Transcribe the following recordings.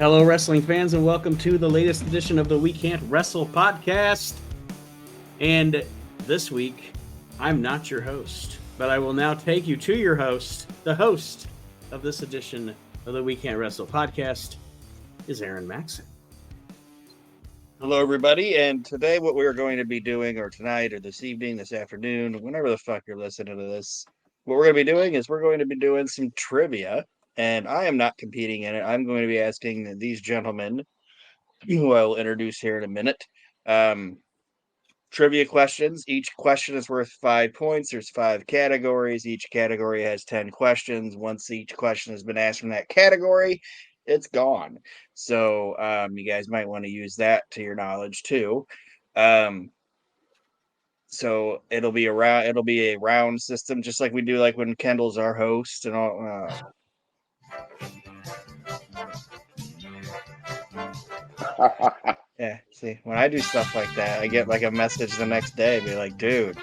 Hello, wrestling fans, and welcome to the latest edition of the We Can't Wrestle podcast. And this week, I'm not your host, but I will now take you to your host. The host of this edition of the We Can't Wrestle podcast is Aron Maxon. Hello, everybody, and today what we're going to be doing, or tonight, or this evening, this afternoon, whenever the fuck you're listening to this, what we're going to be doing is we're going to be doing some trivia, and I am not competing in it. I'm going to be asking these gentlemen, who I will introduce here in a minute, trivia questions. Each question is worth 5 points. There's 5 categories. Each category has 10 questions. Once each question has been asked from that category, it's gone. So you guys might want to use that to your knowledge too. So it'll be a round system, just like we do like when Kendall's our host and all. Yeah, see, when I do stuff like that, I get like a message the next day, be like, dude,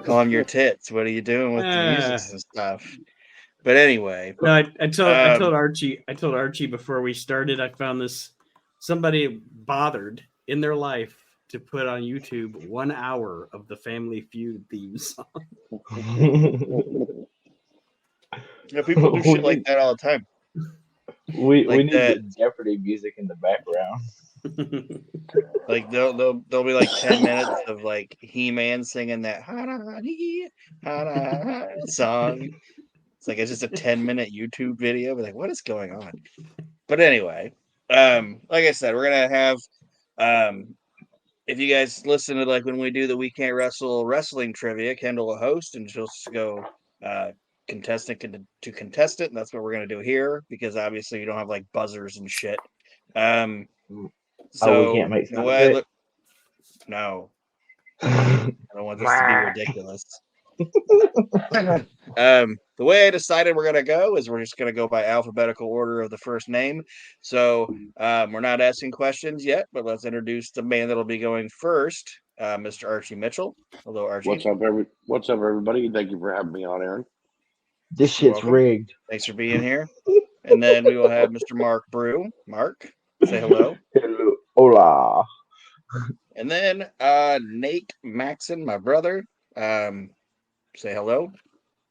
calm your tits. What are you doing with the music and stuff? But anyway, no, I told Archie before we started. I found this somebody bothered in their life to put on YouTube 1 hour of the Family Feud theme song. Yeah, people do shit like that all the time. We need the Jeopardy music in the background. Like there'll be like 10 minutes of like He-Man singing that song. It's just a 10-minute YouTube video. But like, what is going on? But anyway, like I said, we're gonna have if you guys listen to like when we do the We Can't Wrestle wrestling trivia, Kendall will host and she'll just go contestant to contestant, and that's what we're gonna do here because obviously you don't have like buzzers and shit. So we can't make the way I look, no, I don't want this to be ridiculous. The way I decided we're gonna go is we're just gonna go by alphabetical order of the first name. So we're not asking questions yet, but let's introduce the man that'll be going first, Mr. Archie Mitchell. Hello, Archie. What's up, everybody? Thank you for having me on, Aron. This shit's rigged. Thanks for being here. And then we will have Mr. Mark Brew. Mark, say hello. Hello. Hola. And then Nate Maxon, my brother. Say hello.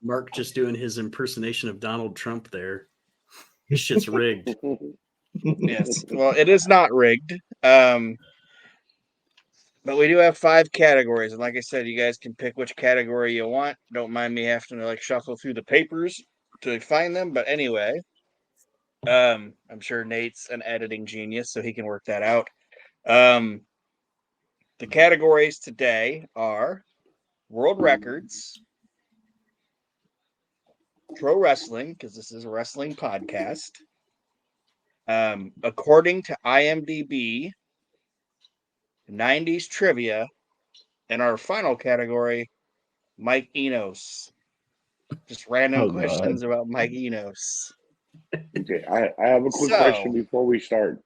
Mark just doing his impersonation of Donald Trump there. This shit's rigged. Yes. Well, it is not rigged. But we do have 5 categories. And like I said, you guys can pick which category you want. Don't mind me having to like shuffle through the papers to find them. But anyway, I'm sure Nate's an editing genius, so he can work that out. The categories today are world records, pro wrestling, because this is a wrestling podcast. According to IMDb, 90s trivia, and our final category, Mike Enos. Just random questions about Mike Enos. Okay, I have a quick question before we start.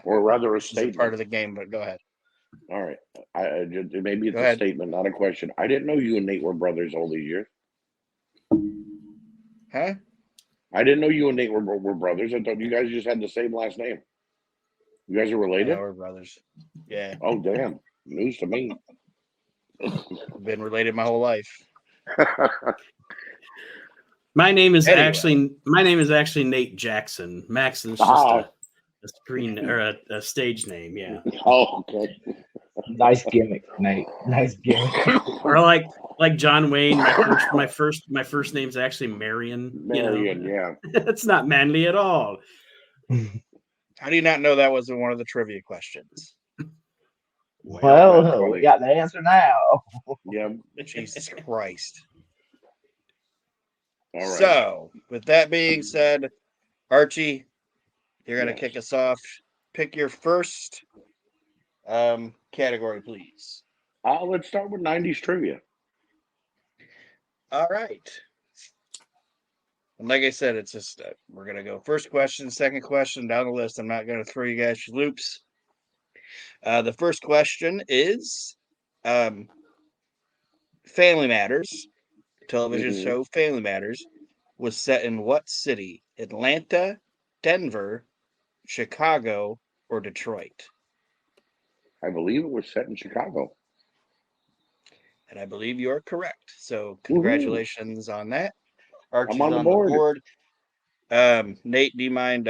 Or rather a statement. It's part of the game, but go ahead. All right. Maybe it's a statement, not a question. I didn't know you and Nate were brothers all these years. Huh? I didn't know you and Nate were brothers. I thought you guys just had the same last name. You guys are related? Yeah, we're brothers. Yeah. Oh, damn. News to me. I've been related my whole life. My name is actually Nate Jackson. Maxon's just a screen or a stage name, yeah. Oh, okay. Nice gimmick, Nate. Nice gimmick. Or like John Wayne, my first name's actually Marion. Marion, yeah. That's not manly at all. How do you not know that wasn't one of the trivia questions? Well, we got the answer now. Yeah. Jesus Christ. All right. So, with that being said, Archie, you're going to kick us off. Pick your first category, please. Let's start with 90s trivia. All right. And like I said, it's just we're going to go first question, second question down the list. I'm not going to throw you guys for loops. The first question is Family Matters, television show Family Matters. was set in what city? Atlanta, Denver, Chicago, or Detroit? I believe it was set in Chicago. And I believe you are correct. So Woohoo. congratulations on that. Archie's I'm on the board. Nate, do you mind?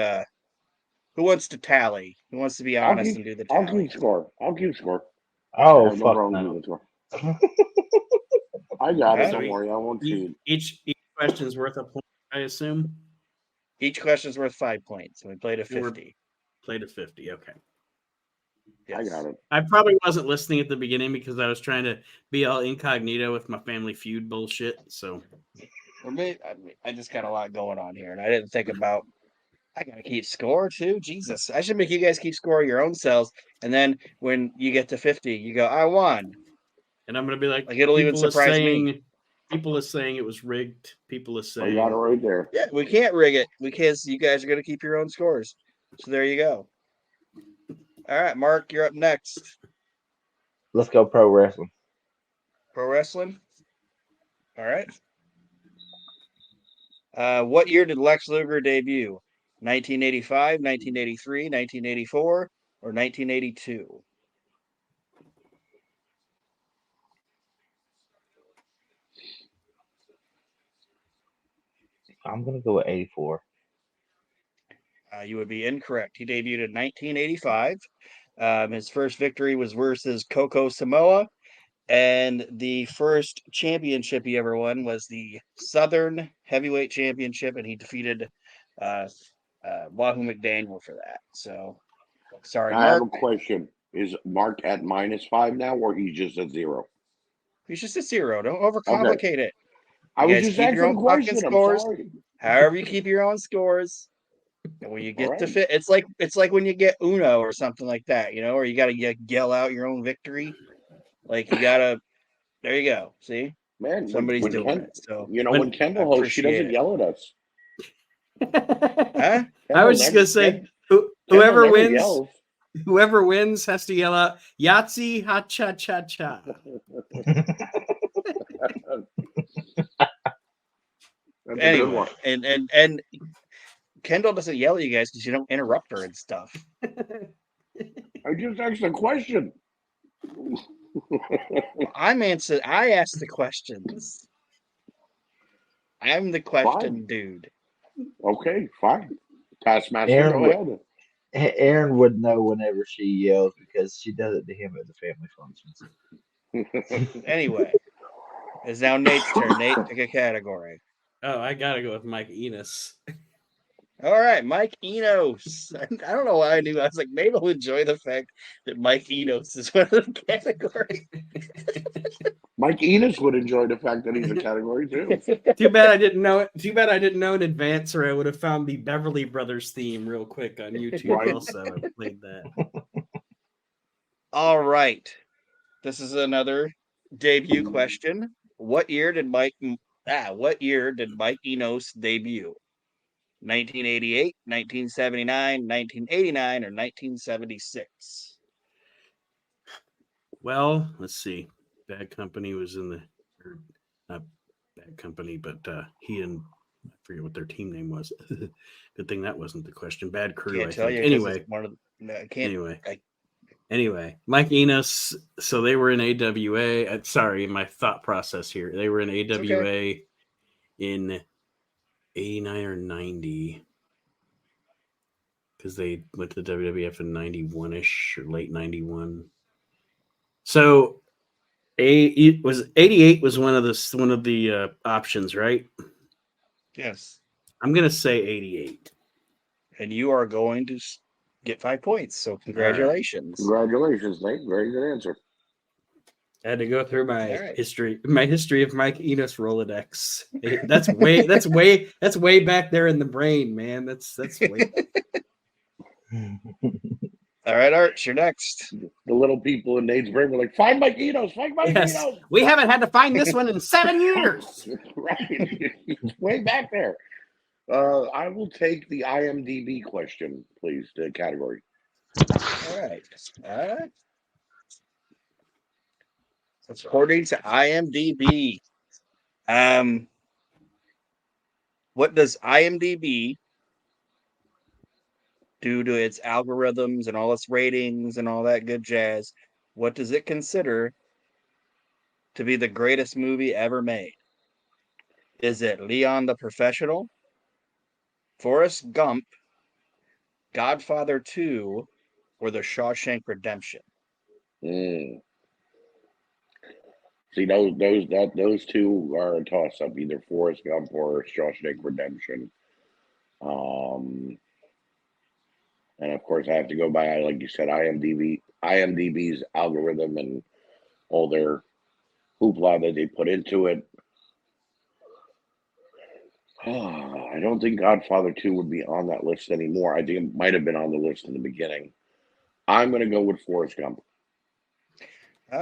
Who wants to tally? Who wants to be honest and do the tally? I'll keep score. Oh, I have no fuck problem no. keeping score. I got it. So Don't worry. I won't cheat. Each question is worth a point, I assume. Each question is worth 5 points, and we played a 50. Played a 50. Okay. Yes. I got it. I probably wasn't listening at the beginning because I was trying to be all incognito with my Family Feud bullshit. So, For me, I just got a lot going on here, and I didn't think about. I gotta keep score too. Jesus, I should make you guys keep score your own selves, and then when you get to 50, you go, "I won." and I'm gonna be like it'll even surprise me. People are saying it was rigged. People are saying I got it right there. Yeah, we can't rig it because you guys are gonna keep your own scores. So there you go. All right, Mark, you're up next. Let's go pro wrestling. Pro wrestling. All right. What year did Lex Luger debut? 1985, 1983, 1984, or 1982? I'm gonna go with 84. You would be incorrect. He debuted in 1985. His first victory was versus Coco Samoa, and the first championship he ever won was the Southern Heavyweight Championship, and he defeated Wahoo McDaniel for that. So, sorry, I have Mark. a question. Is Mark at -5 now, or he's just at 0? He's just a 0. Don't overcomplicate it. I You was guys just keep your asking own a fucking question. I'm scores. sorry. However, you keep your own scores. And when you get to right. fit, it's like when you get Uno or something like that, or you gotta yell out your own victory. Like you gotta. There you go. See, Man, somebody's doing it. So when Kendall I hosts, she appreciate doesn't it. yell at us. Huh? I was just gonna say, whoever Kendall never wins, yells. whoever wins has to yell out Yahtzee, ha cha cha cha. That's a good Anyway, one. and Kendall doesn't yell at you guys because you don't interrupt her and stuff. I just asked a question. I asked the questions. I'm the question Fine. dude. Okay, fine. Taskmaster, go ahead. Aaron would know whenever she yells because she does it to him at the family functions. Anyway, it's now Nate's turn. Nate, pick a category. Oh, I gotta go with Mike Enos. All right, Mike Enos. I don't know why I knew. I was like, maybe I'll enjoy the fact that Mike Enos is one of the categories. Mike Enos would enjoy the fact that he's a category too. Too bad I didn't know it. Too bad I didn't know in advance, or I would have found the Beverly Brothers theme real quick on YouTube. Right. Also, I played that. All right, this is another debut question. What year did Mike Enos debut? 1988, 1979, 1989, or 1976? Well, let's see. Bad Company was in the, or not Bad Company, but he and I forget what their team name was. Good thing that wasn't the question. Bad Crew, I think. Anyway, Anyway, Mike Enos. So they were in AWA. Sorry, my thought process here. They were in AWA in 89 or 90 because they went to the WWF in 91-ish or late 91. So it was 88 was one of the options, right? Yes. I'm gonna say 88. And you are going to get 5 points. So congratulations. Congratulations, Nate. Very good answer. I had to go through my history of Mike Enos Rolodex. That's way back there in the brain, man. That's way. All right, Art, you're next. The little people in Nate's brain were like, "Find Mike Enos, find Mike Enos." We haven't had to find this one in 7 years. Right, it's way back there. I will take the IMDb question, please. The category. All right. According to IMDb, What does IMDb, due to its algorithms and all its ratings and all that good jazz, what does it consider to be the greatest movie ever made? Is it Leon the Professional, Forrest Gump, Godfather 2, or The Shawshank Redemption? Mm. See, those two are a toss up, either Forrest Gump or Shawshank Redemption. And of course, I have to go by, like you said, IMDb's algorithm and all their hoopla that they put into it. I don't think Godfather 2 would be on that list anymore. I think it might have been on the list in the beginning. I'm going to go with Forrest Gump.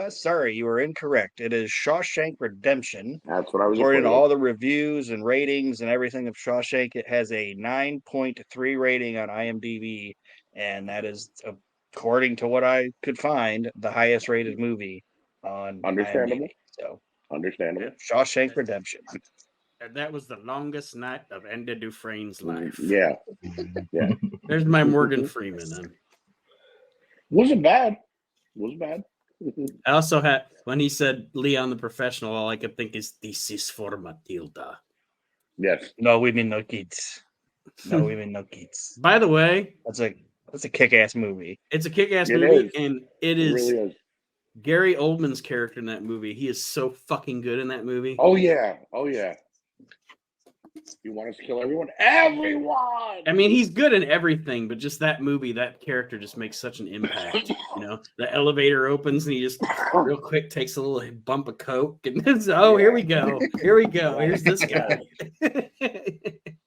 Sorry, you were incorrect. It is Shawshank Redemption. That's what I was According afraid to of. all the reviews and ratings and everything of Shawshank, it has a 9.3 rating on IMDb, and that is, according to what I could find, the highest rated movie on Understandable. IMDb. So, Understandable. Shawshank Redemption. And that was the longest night of Andy Dufresne's life. Yeah. Yeah. There's my Morgan Freeman. Wasn't bad. Wasn't bad. I also had, when he said Leon the Professional, all I could think is, this is for Matilda. Yes. No women, no kids. No women, no kids. By the way, That's a kick-ass movie. it's a kick-ass It movie, is. and It really is. Gary Oldman's character in that movie. He is so fucking good in that movie. Oh, yeah. Oh, yeah. You want us to kill everyone? Everyone! I mean, he's good in everything, but just that movie, that character just makes such an impact. You know, the elevator opens and he just real quick takes a little bump of coke, and here we go. Here we go. Here's this guy.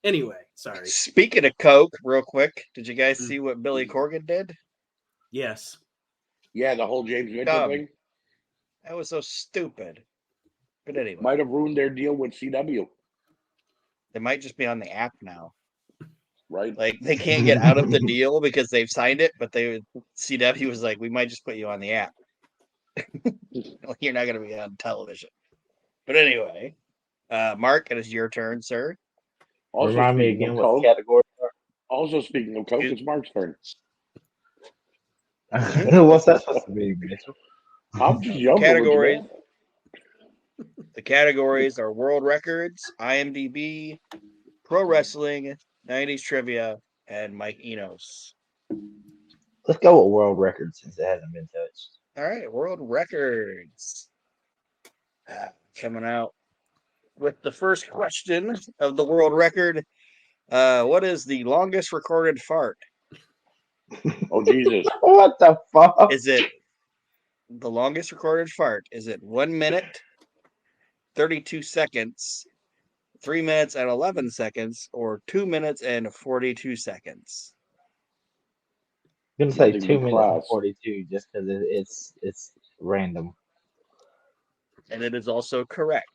Anyway, sorry. Speaking of coke, real quick, did you guys see what Billy Corgan did? Yes. Yeah, the whole James Mitchell Dumb. thing That was so stupid. But anyway, might have ruined their deal with CW, they might just be on the app now. right? Like, they can't get out of the deal because they've signed it, but CW was like, we might just put you on the app. You're not going to be on television. But anyway, Mark, it is your turn, sir. Also, Remind me speaking again of what coke, category. also speaking of coke, it's Mark's turn. What's that supposed to be, Mitchell? I'm just younger. Categories. The categories are world records, IMDb, pro wrestling, 90s trivia, and Mike Enos. Let's go with world record since it hasn't been touched. All right, world records. Coming out with the first question of the world record. What is the longest recorded fart? Oh, Jesus. What the fuck? Is it the longest recorded fart? Is it 1 minute, 32 seconds, 3 minutes and 11 seconds, or 2 minutes and 42 seconds? I'm gonna say Nothing 2 but minutes and class. 42 just because it's random. And it is also correct.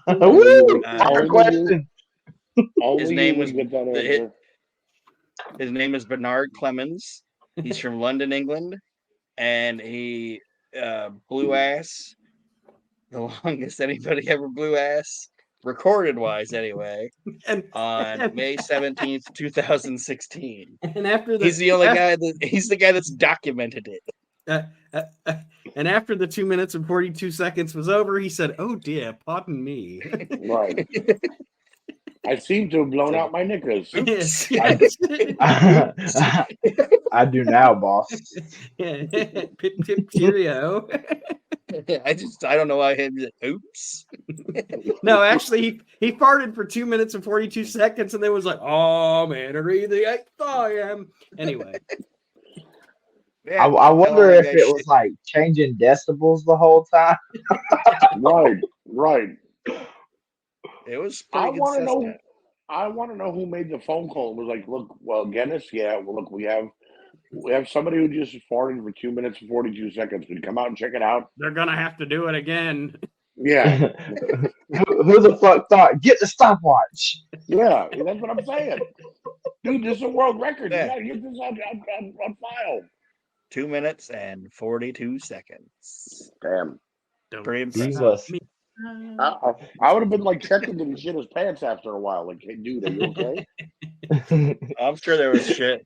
Woo! Only Question. Only His you name would was get that answer. His name is Bernard Clemens. He's from London, England, and he blew ass. The longest anybody ever blew ass, recorded wise anyway, on May 17th, 2016. And after He's the only guy he's the guy that's documented it. And after the 2 minutes and 42 seconds was over, he said, "Oh dear, pardon me." Right. I seem to have blown out my knickers. Yes. I do now, boss. Pip pip cheerio. I don't know why him. Oops. No, actually, he farted for 2 minutes and 42 seconds, and then was like, "Oh man, I really I am." Anyway, Yeah, I wonder telling if that it shit. was like changing decibels the whole time. Right. It was I pretty want to know. consistent. I want to know who made the phone call and was like, "Look, well, Guinness, yeah. Well, look, we have somebody who just farted for 2 minutes and 42 seconds. Can you come out and check it out?" they're gonna have to do it again. Yeah, Who the fuck thought? Get the stopwatch. yeah. That's what I'm saying, dude. This is a world record. Yeah. You gotta get this on file. 2 minutes and 42 seconds. Damn. Don't Pretty He impressive. was I would have been like checking that he shit his pants after a while. Like, hey, dude, are you okay? I'm sure there was shit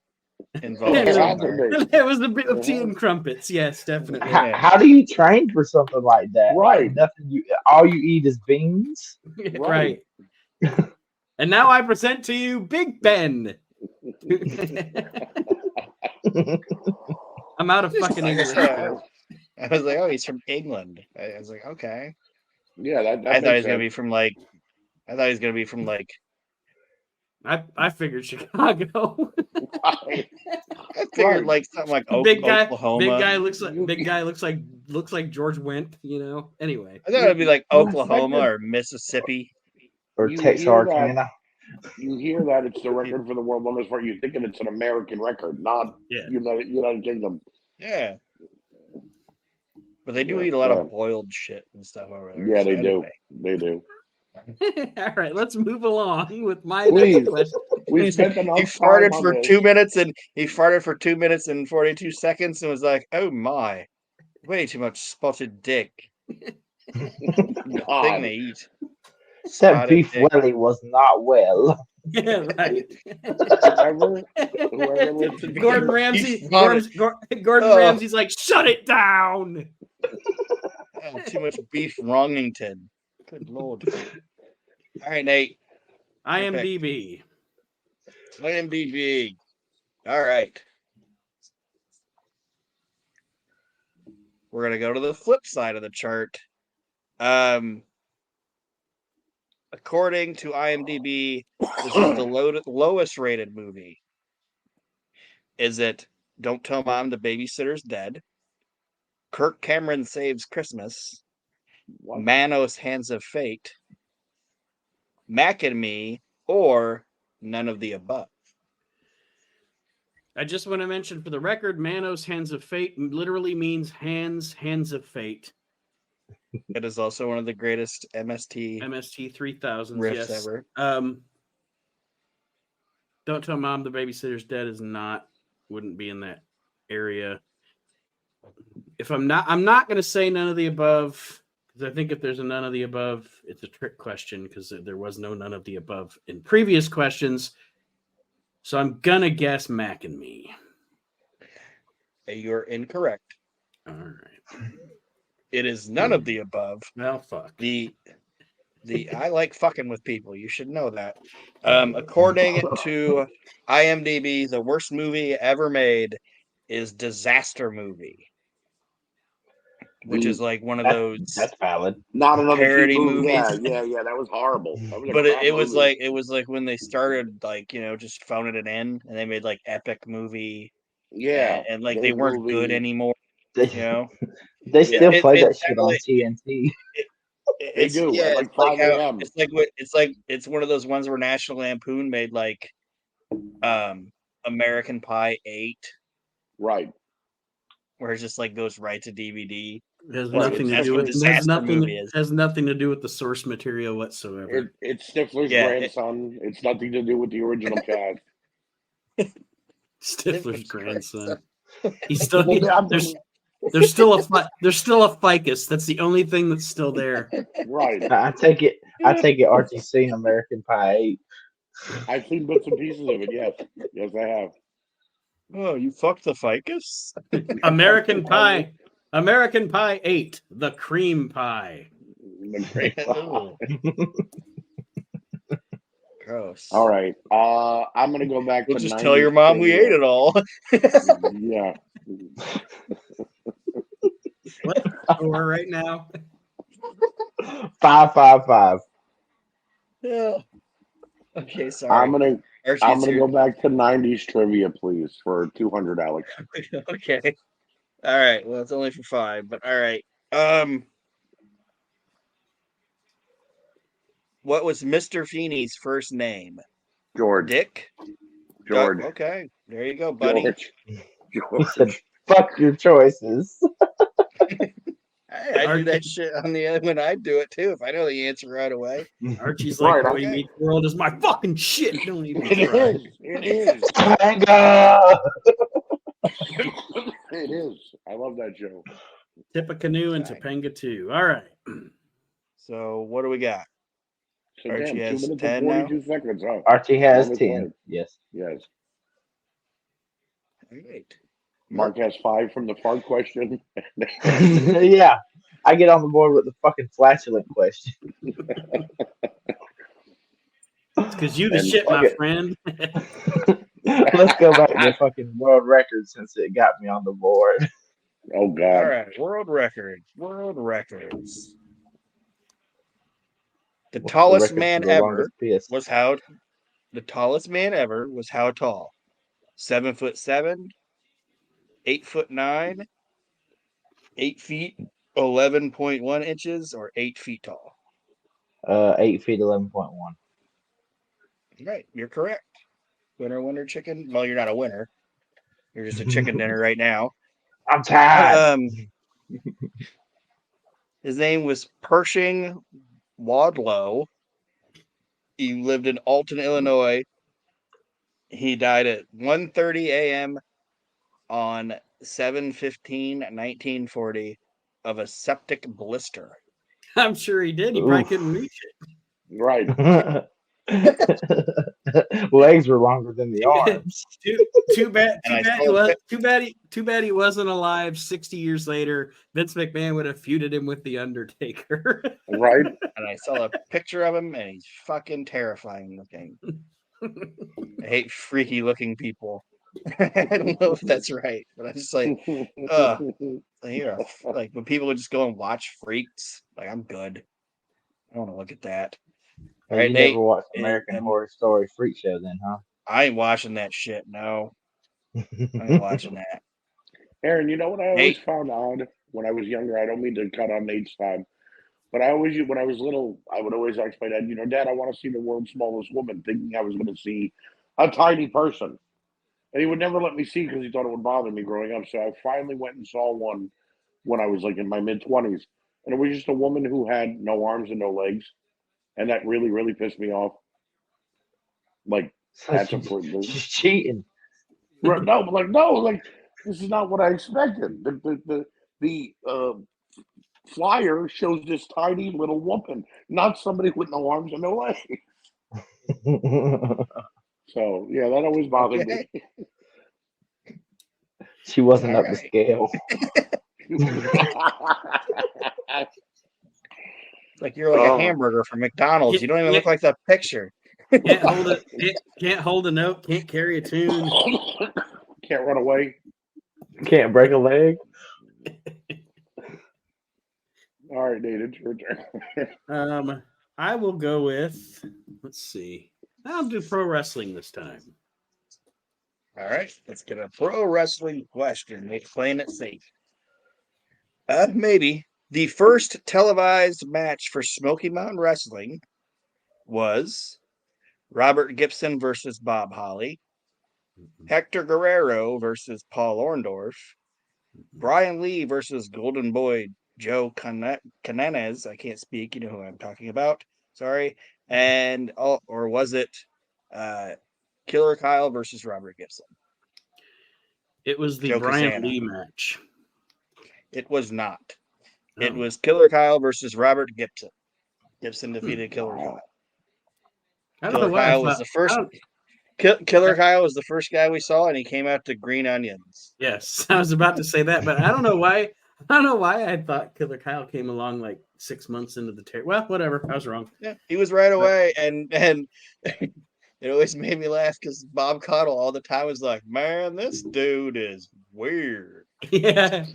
involved There had to somewhere. be. There was a bit of tea and crumpets. Yes, definitely. How do you train for something like that? Right. Like nothing. All you eat is beans. Right. And now I present to you Big Ben. I'm out of fucking Like I English. said, I was like, oh, he's from England. I was like, okay. Yeah, that I thought he was makes gonna be sense. from like. I thought he was gonna be from like. I figured Chicago. I figured like something like Oklahoma. Big guy looks like George Wendt, you know. Anyway. I thought it'd be like You Oklahoma expected- or Mississippi. Or You Texarkana. You hear that it's the record for the world longest part. You're thinking it's an American record, not United Kingdom. Yeah. But they do eat a lot of boiled shit and stuff over there. Yeah, so they anyway. do. They do. All right, let's move along with my Please. next question. We spent enough He time farted on for this. 2 minutes and 42 seconds and was like, "Oh my, way too much spotted dick." The God. thing they eat. That Spotted beef dick. welly was not well. Yeah, right. Whoever listens to Gordon this- Ramsay. vomit. Gordon Oh. Ramsay's like, shut it down. Oh, too much beef Wrongington. Good lord. All right, Nate. IMDb. IMDb. All right. We're gonna go to the flip side of the chart. According to IMDb, this is the lowest rated movie. Is it Don't Tell Mom the Babysitter's Dead? Kirk Cameron Saves Christmas? What? Manos Hands of Fate? Mac and Me? Or none of the above? I just want to mention for the record, Manos Hands of Fate literally means hands of fate. It is also one of the greatest MST 3000s, riffs yes. ever. Don't Tell Mom the Babysitter's Dead wouldn't be in that area. I'm not going to say none of the above, because I think if there's a none of the above, it's a trick question, because there was no none of the above in previous questions. So I'm going to guess Mac and Me. You're incorrect. All right. It is none of the above. Well, fuck. The I like fucking with people. You should know that. According to IMDb, the worst movie ever made is Disaster Movie, which is like one of those That's valid. Not another parody teen movie. movies. Yeah, that was horrible. That was a But crap it was movie. like when they started just phoning it in, and they made like epic movie. Yeah, and like they weren't good anymore. They, You know, they still play that it's shit on TNT. They do, at like 5 a.m. It's one of those ones where National Lampoon made like American Pie 8, Right. where it just like goes right to DVD. It has Right, nothing to that's do what with Disaster Movie is. has nothing to do with the source material whatsoever. It's Stifler's Yeah, grandson. It's nothing to do with the original cast. Stifler's Stifler's grandson. He's still Well, there's still a ficus. That's the only thing that's still there. Right. I take it Archie's seen American Pie 8. I've seen bits and pieces of it. Yes, I have. Oh, you fucked the ficus? American Pie 8, the cream pie. Ew. Gross. All right. I'm gonna go back We'll to just tell your mom we ate it all. Yeah. What score right now? 555. Yeah. Okay, sorry. I'm gonna Archie, go back to 90s trivia, please, for 200, Alex. Okay. All right. Well, it's only for 5, but all right. What was Mr. Feeney's first name? George. Dick? George. Okay. There you go, buddy. He said, "Fuck your choices." Hey, I do that shit on the when I do it too. If I know the answer right away. Archie's like, Right, "The way you okay. meet the world is my fucking shit." Don't even It try. is. It is. Topanga! It is. I love that show. Tippecanoe and Right. Topanga too. All right. So what do we got? So Archie damn, 2 has minutes 10 and now? 42 seconds, huh? Archie has Almost 10. five. Yes. Yes. All right. Mark has 5 from the fart question. Yeah. I get on the board with the fucking flatulent question. It's because you the And shit, fuck my it. friend. Let's go back to the fucking world record since it got me on the board. oh All god. right. World records. World records. The What's the tallest record for man the ever longest piss? was how the tallest man ever was how tall? 7'7", 8'9", 8 feet 11.1 inches, or 8 feet tall. 8 feet 11.1. Right, you're correct. Winner, chicken. Well, you're not a winner. You're just a chicken dinner right now. I'm tired. His name was Pershing Wadlow. He lived in Alton, Illinois. He died at 1:30 a.m. on 7/15/1940 of a septic blister. I'm sure he did. He probably couldn't reach Right. Legs were longer than the it. arms. Too bad. And I Too saw bad he wasn't alive. 60 years later, Vince McMahon would have feuded him with the Undertaker. Right. and I saw a picture of him, and he's fucking terrifying looking. I hate freaky looking people. I don't know if that's right, but I'm just like, here, like when people would just go and watch freaks, like I'm good. I don't want to look at that. All Hey, right, you Nate. never watched American Horror Story Freak Show then, huh? I ain't watching that shit. No, I ain't watching that. Aaron, you know what I always Nate. found odd when I was younger? I don't mean to cut on Nate's time, but I always, when I was little, I would always ask my dad, Dad, I want to see the world's smallest woman, thinking I was going to see a tiny person. And he would never let me see because he thought it would bother me growing up. So I finally went and saw one when I was like in my mid 20s. And it was just a woman who had no arms and no legs. And that really, really pissed me off. Like, that's a She's cheating. no, but no, this is not what I expected. The flyer shows this tiny little woman, not somebody with no arms and no legs. So yeah, that always bothered me. She wasn't All up the right. scale. Like you're like a hamburger from McDonald's. You don't even look like the picture. Can't hold it. Can't hold a note. Can't carry a tune. Can't run away. Can't break a leg. All right, Nate, it's your turn. I will go with. Let's see. I'll do pro wrestling this time. All right, let's get a pro wrestling question. Nate, playing it safe. Maybe the first televised match for Smoky Mountain Wrestling was Robert Gibson versus Bob Holly, Hector Guerrero versus Paul Orndorff, Brian Lee versus Golden Boy Joe Cananez. I can't speak. You know who I'm talking about. Sorry. And or was it Killer Kyle versus Robert Gibson? It was the Joe Brian Kazana. Lee match. It was not. Oh. It was Killer Kyle versus Robert Gibson. Gibson defeated Killer Kyle. I don't know why Kyle was the first. Killer Kyle was the first guy we saw, and he came out to Green Onions. Yes, I was about to say that, but I don't know why. I don't know why I thought Killer Kyle came along like 6 months into the Well, whatever. I was wrong. Yeah, he was right away, and it always made me laugh because Bob Caudle all the time was like, "Man, this dude is weird." Yeah.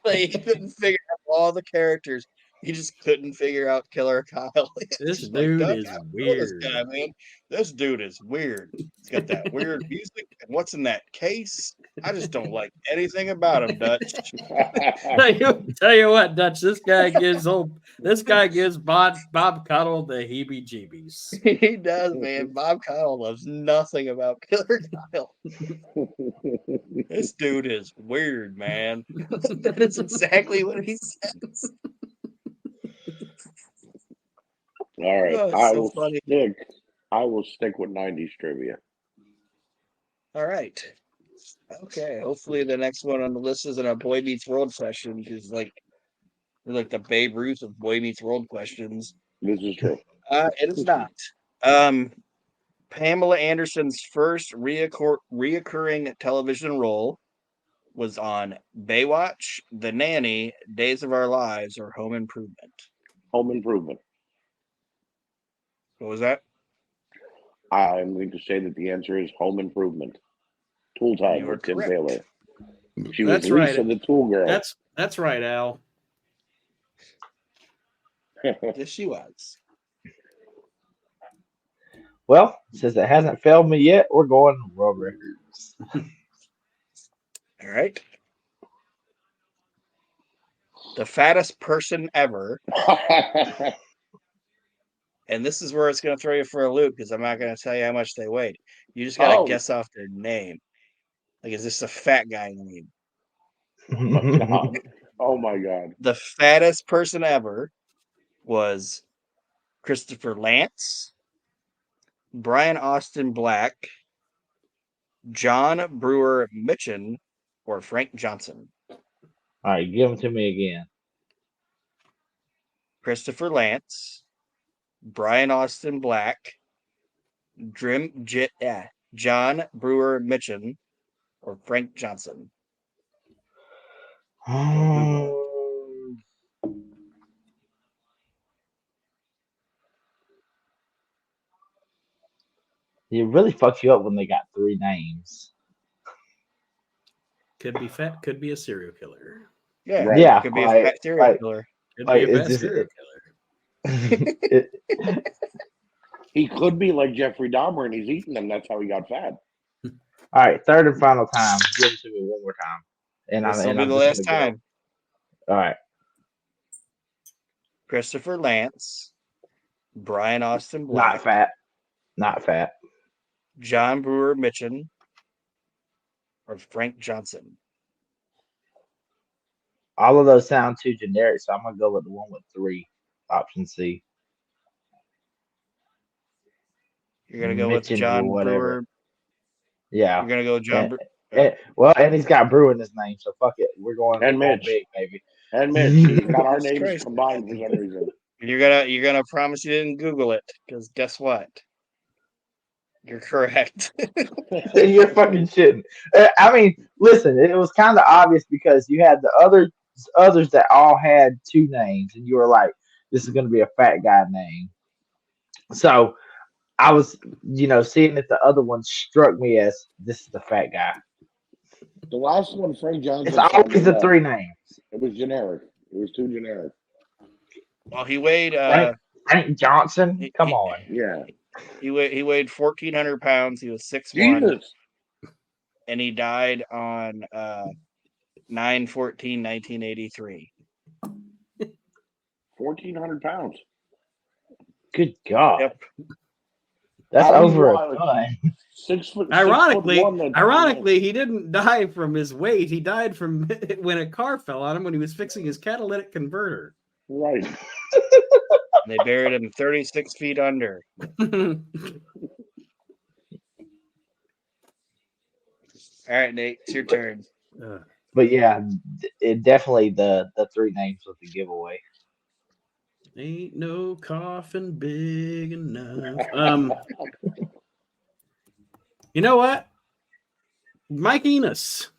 Like he couldn't figure out all the characters. He just couldn't figure out Killer Kyle. This dude is weird. This guy, man. This dude is weird. He's got that weird music. And what's in that case? I just don't like anything about him, Dutch. Tell you what, Dutch. This guy gives Bob Caudle the heebie-jeebies. He does, man. Bob Kyle loves nothing about Killer Kyle. This dude is weird, man. That is exactly what he says. All right, Oh, funny. I will stick with 90s trivia. All right. Okay. Hopefully the next one on the list isn't a Boy Meets World session because, like, They're like the Babe Ruth of Boy Meets World questions. This is true. It is not. Pamela Anderson's first reoccurring television role was on Baywatch, The Nanny, Days of Our Lives, or Home Improvement. Home Improvement. What was that? I'm going to say that the answer is Home Improvement. Tool Time You are with Tim correct. Taylor. She That's was right. Lisa the Tool Girl. That's right, Al. Yes, she was. Well, since it hasn't failed me yet, we're going world records. All right. The fattest person ever, and this is where it's going to throw you for a loop because I'm not going to tell you how much they weighed. You just got to guess off their name. Like, is this a fat guy name? Oh my God. The fattest person ever was Christopher Lance, Brian Austin Black, John Brewer Mitchin, or Frank Johnson. All right, give them to me again. Christopher Lance, Brian Austin Black, John Brewer Mitchin, or Frank Johnson. It really fucks you up when they got three names. Could be fat. Could be a serial killer. Yeah, Right. Yeah, could be a fat serial killer. Could Like, be a it's fat just- serial killer. He could be like Jeffrey Dahmer and he's eating them. That's how he got fat. All right, third and final time. Give it to me one more time. And This will I'm be the just last gonna go. time. All right. Christopher Lance, Brian Austin Black, Not fat. John Brewer Mitchin, or Frank Johnson. All of those sound too generic, so I'm gonna go with the one with three. Option C. You're gonna go with Mitchin or John whatever. Brewer. Yeah. You're gonna go with John. And he's got Brew in his name, so fuck it. We're going And Mitch. big, baby. And Mitch, he's got our Jesus names Christ. combined for some reason. You're gonna promise you didn't Google it, because guess what? You're correct. You're fucking shitting. I mean, listen, it was kind of obvious because you had the others that all had two names, and you were like, "This is going to be a fat guy name." So I was, seeing that the other one struck me as this is the fat guy. The last one, Frank Johnson. It's always the three names. It was generic. It was too generic. Well, he weighed. Frank Johnson. Come on. Yeah. He weighed 1,400 pounds. He was 6'1", Jesus. and he died on 9/14/1983. 1,400 pounds. Good God. Yep. That's How over do a you- ton. 6 foot. Ironically, he didn't die from his weight. He died from when a car fell on him when he was fixing his catalytic converter. Right. They buried him 36 feet under. All right, Nate, it's your turn. But yeah, it definitely the three names was the giveaway. Ain't no coffin big enough. You know what? Mike Enos.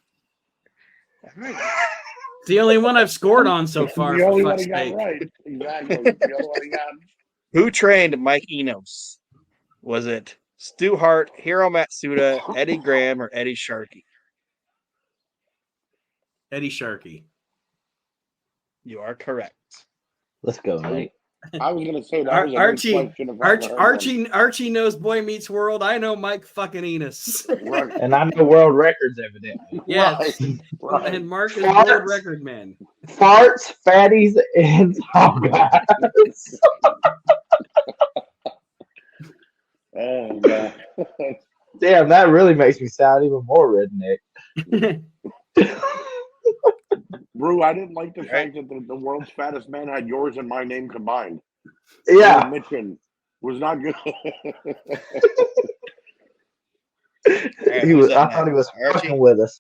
It's the only one I've scored on so far. The only For one fuck's he got sake. right. Exactly. The only one he got. Who trained Mike Enos? Was it Stu Hart, Hiro Matsuda, Eddie Graham, or Eddie Sharkey? Eddie Sharkey. You are correct. Let's go, Nate. I was going to say that was a Archie, good question. If I ever heard Archie knows Boy Meets World. I know Mike fucking Enos. one. Right. And I know world records, evidently. Yes. Right. And Mark is Farts. world record man. Farts, fatties, and tall guys. Oh, God. Damn, that really makes me sound even more redneck. Brew, I didn't like the fact that the world's fattest man had yours and my name combined. Yeah. Mitchin was not good. I thought he was fucking with us.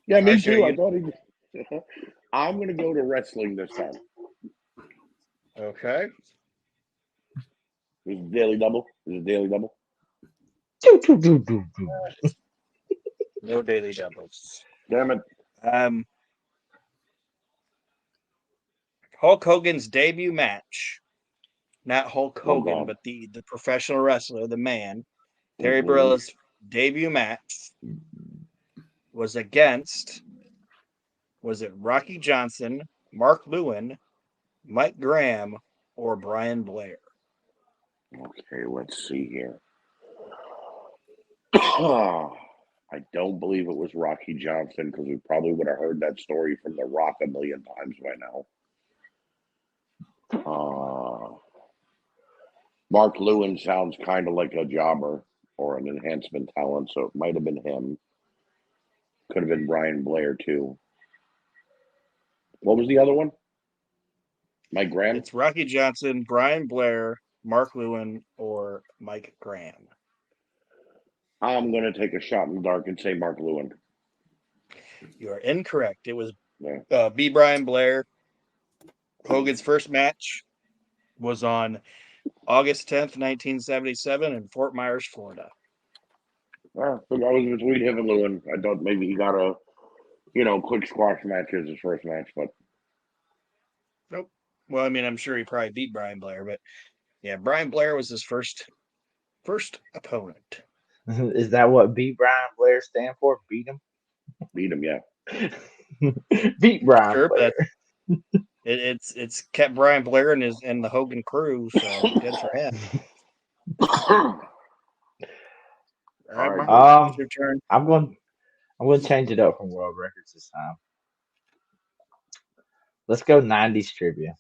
Yeah, me Archie, too. are I you- thought he. I'm going to go to wrestling this time. Okay. Is it Daily Double? No daily doubles. Damn it. Hulk Hogan's debut match. Not Hulk Oh, Hogan, God. but the professional wrestler, the man. Terry Mhm. Borella's debut match was against, was it Rocky Johnson, Mark Lewin, Mike Graham, or Brian Blair? Okay, let's see here. I don't believe it was Rocky Johnson because we probably would have heard that story from The Rock a million times by now. Mark Lewin sounds kind of like a jobber or an enhancement talent, so it might have been him. Could have been Brian Blair too. What was the other one? Mike Graham? It's Rocky Johnson, Brian Blair, Mark Lewin, or Mike Graham. I'm going to take a shot in the dark and say Mark Lewin. You are incorrect. It was Yeah. B. Brian Blair. Hogan's first match was on August 10th, 1977 in Fort Myers, Florida. I was between him and Lewin. I thought maybe he got a, quick squash match as his first match, but Nope. Well, I mean, I'm sure he probably beat Brian Blair, but yeah, Brian Blair was his first opponent. Is that what beat Brian Blair stand for? Beat him? beat him, yeah. Beat Brian Sure, Blair. but it's kept Brian Blair and the Hogan crew, so good for him. All right, Mark, it's your turn. I'm going to change it up from world records this time. Let's go 90s trivia.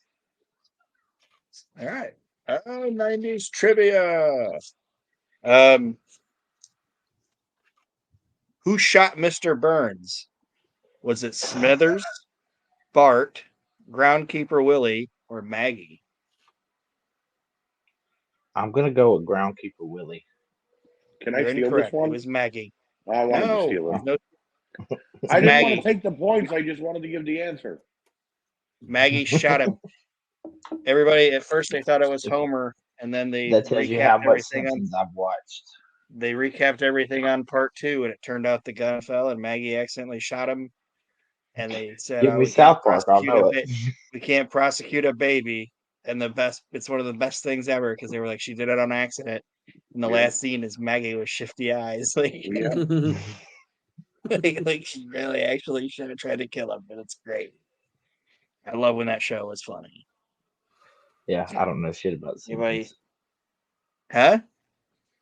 All right. 90s trivia. Who shot Mr. Burns? Was it Smithers, Bart, Groundkeeper Willie, or Maggie? I'm going to go with Groundkeeper Willie. Can You're I steal incorrect. this one? It was Maggie. I wanted to steal it. No, I didn't want Maggie. to take the points. I just wanted to give the answer. Maggie shot him. Everybody at first they thought it was Homer, and then they That tells you how recapped much everything Simpsons I've watched. They recapped everything on part 2, and it turned out the gun fell, and Maggie accidentally shot him. And they said, Give me we South can't Park, I'll know it. we can't prosecute a baby. And it's one of the best things ever because they were like, she did it on accident. And the last scene is Maggie with shifty eyes. Like, Yeah. like she really actually should have tried to kill him, but it's great. I love when that show was funny. Yeah, I don't know shit about Anybody? Simpsons. Huh?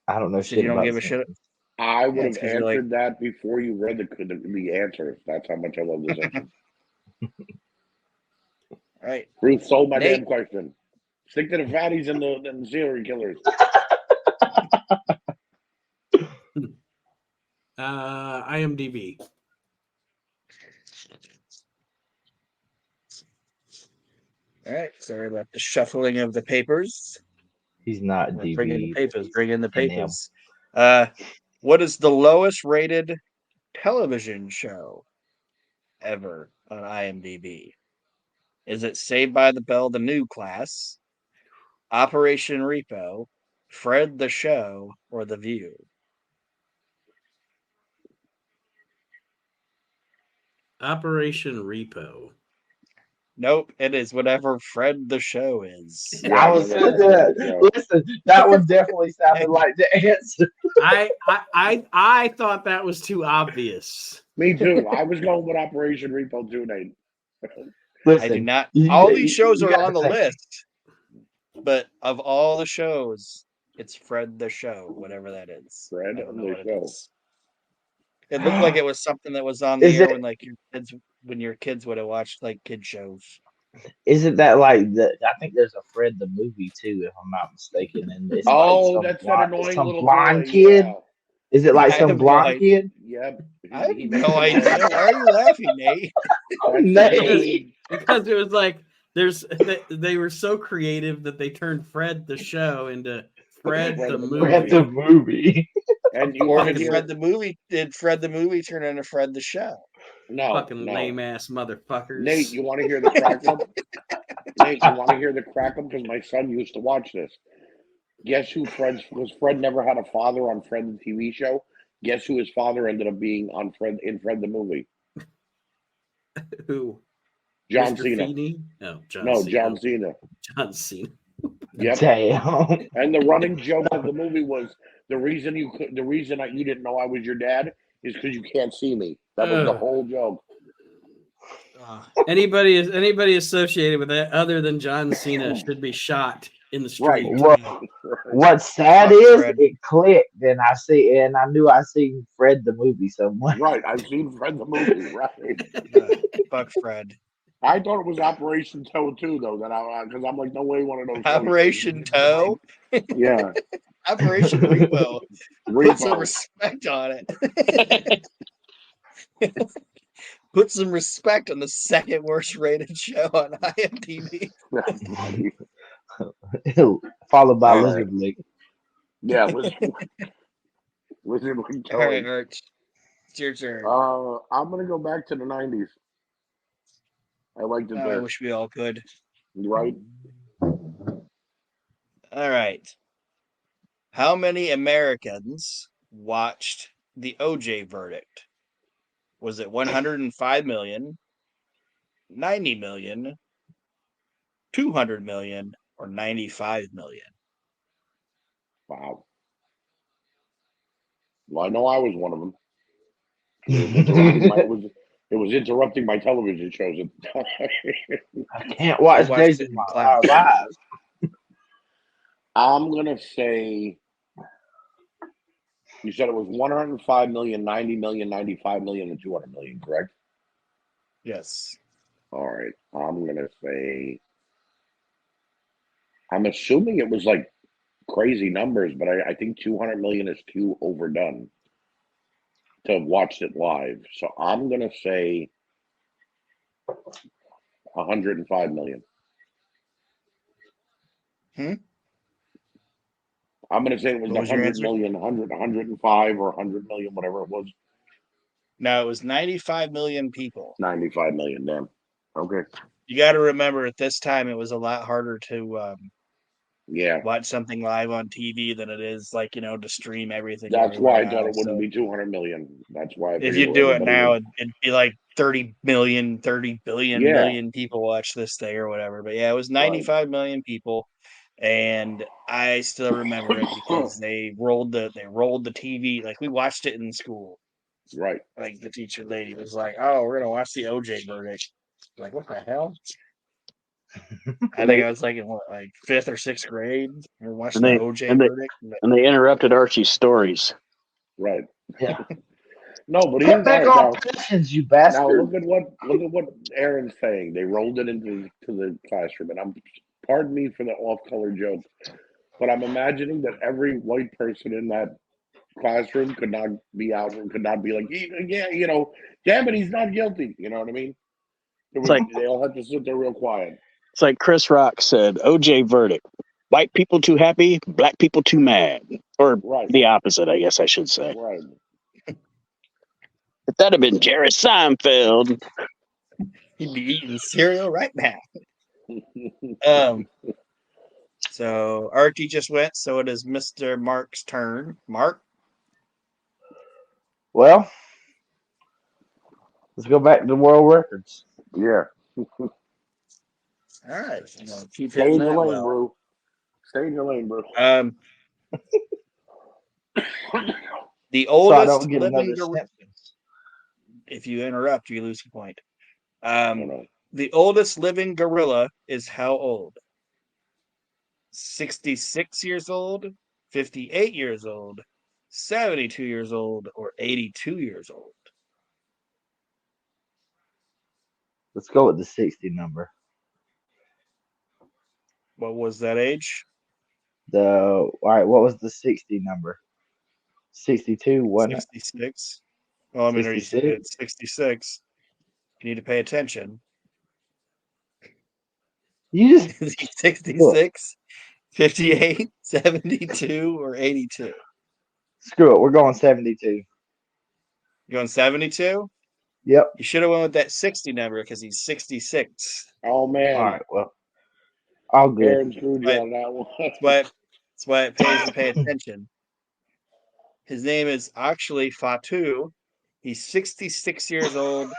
I don't know shit You don't about give a shit. Simpsons. I would it's have 'cause you're answered that before you read the answers. That's how much I love this answer. All right. Ruth sold my Nate. damn question. Stick to the fatties and the serial killers. IMDb. All right. Sorry about the shuffling of the papers. He's not DB. Bring in the papers. Bring in the NM. papers. What is the lowest rated television show ever on IMDb? Is it Saved by the Bell, The New Class, Operation Repo, Fred the Show, or The View? Operation Repo. Nope, it is whatever Fred the Show is. Yeah, I was listen. That one definitely sounded like the answer. I thought that was too obvious. Me too. I was going with Operation Repo too, Nate. Listen, I do not. All these shows are on the list, but of all the shows, it's Fred the Show, whatever that is. Fred I don't know the what it Show. is. It looked like it was something that was on the air when your kids would have watched like kid shows. Isn't that like I think there's a Fred the movie too, if I'm not mistaken. And it's that's that annoying little blonde boy, kid. yeah. Is it like some blonde kid? Yep. I have no idea. Why are you laughing, Nate? Because it was like they were so creative that they turned Fred the Show into Fred the movie. Fred the movie. And Or did Fred the movie turn into Fred the Show? No, Fucking no. lame ass motherfuckers. Nate, you want to hear the crack up? Nate, you want to hear the crack up? Because my son used to watch this. Guess who Fred's? Because Fred never had a father on Fred the TV show. Guess who his father ended up being on Fred in Fred the movie? Who? John Mr. Cena. Feeney? Oh, John No, Cena. John Cena. John Cena. Yep. Damn. And the running joke of the movie was the reason you didn't know I was your dad is because you can't see me. That was the whole joke. Anybody associated with that other than John Cena should be shot in the street. Right. What's sad Fuck is Fred. it clicked, and I knew I seen Fred the movie somewhere. Right. I've seen Fred the movie. Right. Fuck Fred. I thought it was Operation Toe too, though. Because I'm like, no way, one of those. Operation Toe. Yeah. Operation Repo. Put some respect on it. Put some respect on the second worst rated show on IMDb. Followed by All Lizard League. Yeah, Lizard League. All right, Arch. It's your turn. I'm gonna go back to the '90s. I liked it I there. wish we all could. Right. All right. How many Americans watched the OJ verdict? Was it 105 million, 90 million, 200 million, or 95 million? Wow. Well, I know I was one of them. It was interrupting my television shows at the time. I can't watch watched Jason it in class. Live. I'm gonna say you said it was 105 million, 90 million, 95 million, and 200 million, correct? Yes. All right. I'm gonna say I'm assuming it was like crazy numbers, but I think 200 million is too overdone to have watched it live. So I'm gonna say 105 million. I'm gonna say it was What was your 100 answer? million, 105 or 100 million, whatever it was. No, it was 95 million people. 95 million, damn. Okay. You got to remember at this time it was a lot harder to Yeah. watch something live on TV than it is to stream everything. That's why I thought now. it wouldn't be 200 million. That's why. If you do it now, it'd be like 30 billion million people watch this thing or whatever. But yeah, it was 95 million people, and I still remember it because they rolled the TV. Like we watched it in school. Right. Like the teacher lady was like, "Oh, we're gonna watch the OJ verdict." Like, what the hell? I think I was like in fifth or sixth grade. We're watching the OJ verdict, and they interrupted Archie's stories. Right. Yeah. No, but Get back on now, positions, you bastard. now look at what Aaron's saying. They rolled it into the classroom, and pardon me for the off-color joke, but I'm imagining that every white person in that classroom could not be out and could not be like, yeah, damn it, he's not guilty. You know what I mean? They all had to sit there real quiet. It's like Chris Rock said, OJ verdict. White people too happy, black people too mad. Or the opposite, I guess I should say. Right. If that had been Jerry Seinfeld, he'd be eating cereal right now. So Archie just went, so it is Mr. Mark's turn. Mark? Well, let's go back to the world records. Yeah. All right. Keep Stay hitting in that your lane, well. bro. Stay in your lane, bro. The oldest so I don't get living another if you interrupt, you lose a point. The oldest living gorilla is how old? 66 years old, 58 years old, 72 years old, or 82 years old? Let's go with the 60 number. What was that age? All right, what was the 60 number? 62, wasn't it? 66. Well, I mean, 66? It's 66. You need to pay attention. You just 66, 58, 72, or 82? Screw it. We're going 72. You going 72? Yep. You should have went with that 60 number because he's 66. Oh man. All right. Well, all good. Aaron screwed you on that one. That's why it pays to pay attention. His name is actually Fatu. He's 66 years old,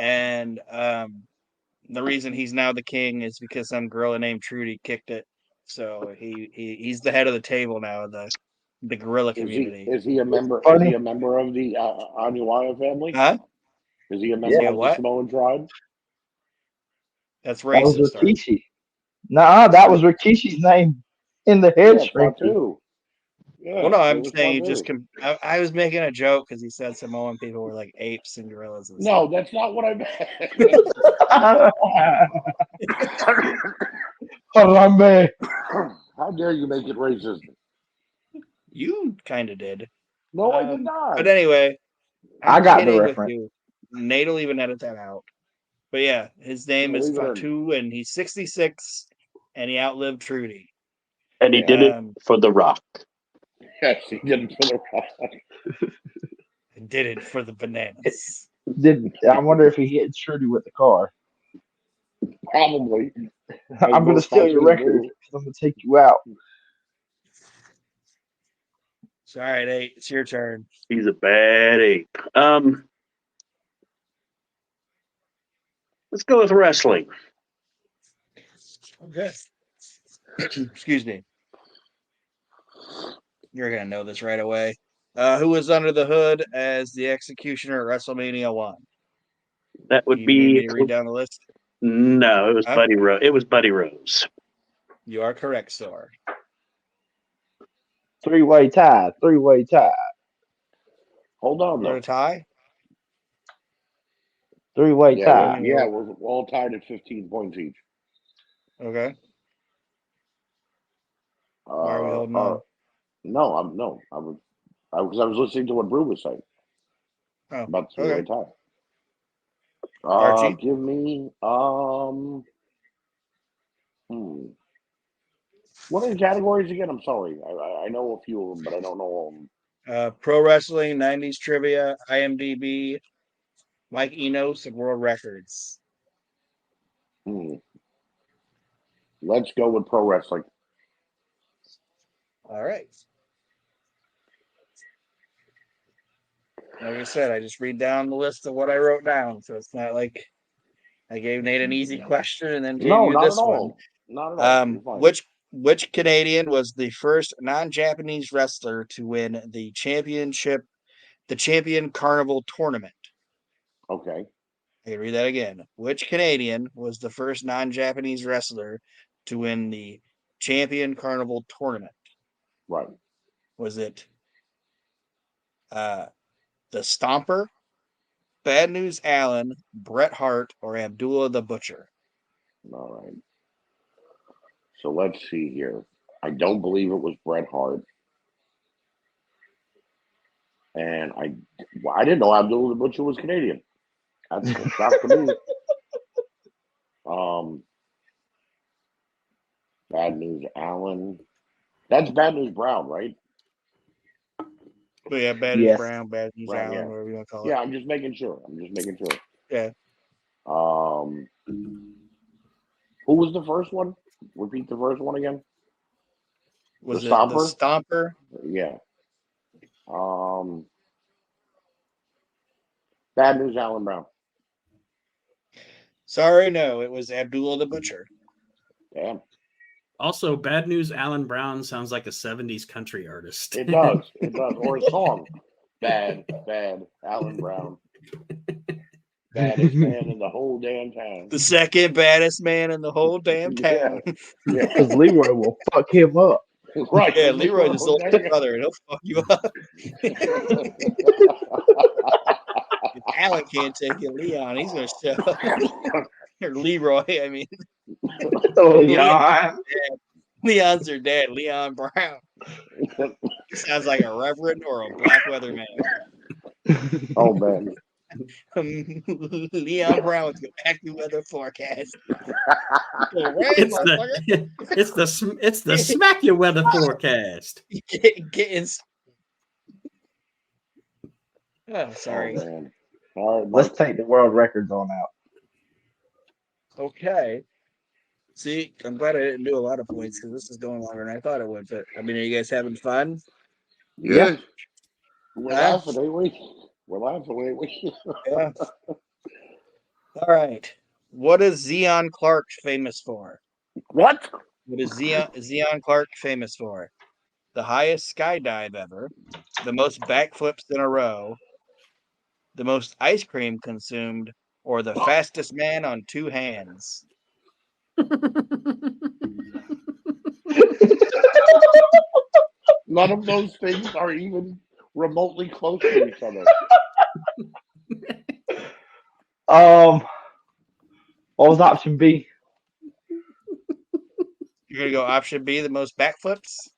and the reason he's now the king is because some girl named Trudy kicked it. So he's the head of the table now, the gorilla community. Is he a member? Funny. Is he a member of the Anuaya family? Huh? Is he a member of the what? Samoan tribe? That's That was racist. Art. Rikishi. Nah, that was Rikishi's name in the head shrinking. Fatu. Yeah, Well, no, I'm it was saying you Fatu. just. I was making a joke because he said Samoan people were like apes and gorillas. And No, that's not what I meant. Harambe. How dare you make it racist? You kind of did. No, I did not. But anyway, I got the kidding with reference. you. Nate will even edit that out. But yeah, his name is Fatu, and he's 66, and he outlived Trudy. And he did it for The Rock. Yes, he did it for The Rock. Did it for the bananas. I wonder if he hit Trudy with the car. Probably. I'm going to steal your record because I'm going to take you out. Sorry, Nate. It's your turn. He's a bad ape. Let's go with wrestling. Okay. Excuse me. You're going to know this right away. Who was under the hood as the executioner at WrestleMania 1? That would You be. need me to read down the list? No, it was Buddy Rose. It was Buddy Rose. You are correct, sir. Three-way tie. Three-way tie. Hold on, What a tie? Three-way tie. Yeah, we're all tied at 15 points each. Okay. Why are we holding on? No, I was listening to what Brew was saying about the three-way tie. Archie? Give me What are the categories again? I'm sorry. I know a few of them, but I don't know all of them. Pro wrestling, 90s trivia, IMDb, Mike Enos, and world records. Let's go with pro wrestling. All right. Like I said, I just read down the list of what I wrote down, so it's not like I gave Nate an easy question and then gave you this one. Not at all. Which Canadian was the first non-Japanese wrestler to win the Champion Carnival tournament? Okay. I can read that again. Which Canadian was the first non-Japanese wrestler to win the Champion Carnival tournament? Right. Was it the Stomper, Bad News Allen, Bret Hart, or Abdullah the Butcher? All right. So let's see here. I don't believe it was Bret Hart. And I didn't know Abdullah the Butcher was Canadian. That's a shock to me. Bad News Allen. That's Bad News Brown, right? Oh, yeah, Bad News Brown, Bad News Allen, whatever you want to call it. Yeah, I'm just making sure. Yeah. Who was the first one? Repeat the first one again. Was the it Stomper? the Stomper? Yeah. Bad News Allen Brown. Sorry, no, it was Abdullah the Butcher. Damn. Also, Bad News Allen Brown sounds like a 70s country artist. It does. Or a song. Bad Allen Brown. Baddest man in the whole damn town. The second baddest man in the whole damn town. Yeah, because Leroy will fuck him up. Right. Yeah, Leroy's his older brother, and he'll fuck you up. If Alan can't take it, Leon, he's going to show up. Or Leroy, I mean. Leon. Leon's their dad, Leon Brown. He sounds like a reverend or a black weather man. Oh, man. Leon Brown with the active weather forecast. It's the smack your weather forecast. Getting. Oh, sorry. Oh, man. All right, Let's Mark. take the world records on out. Okay. See, I'm glad I didn't do a lot of points because this is going longer than I thought it would. But I mean, are you guys having fun? Yeah. We're laughing, ain't we? We're laughing, ain't we? Yeah. All right. What is Zeon Clark famous for? What? What is Zeon Clark famous for? The highest skydive ever, the most backflips in a row, the most ice cream consumed, or the fastest man on two hands? None of those things are even remotely close to each other. What was option B? You're gonna go option B, the most backflips.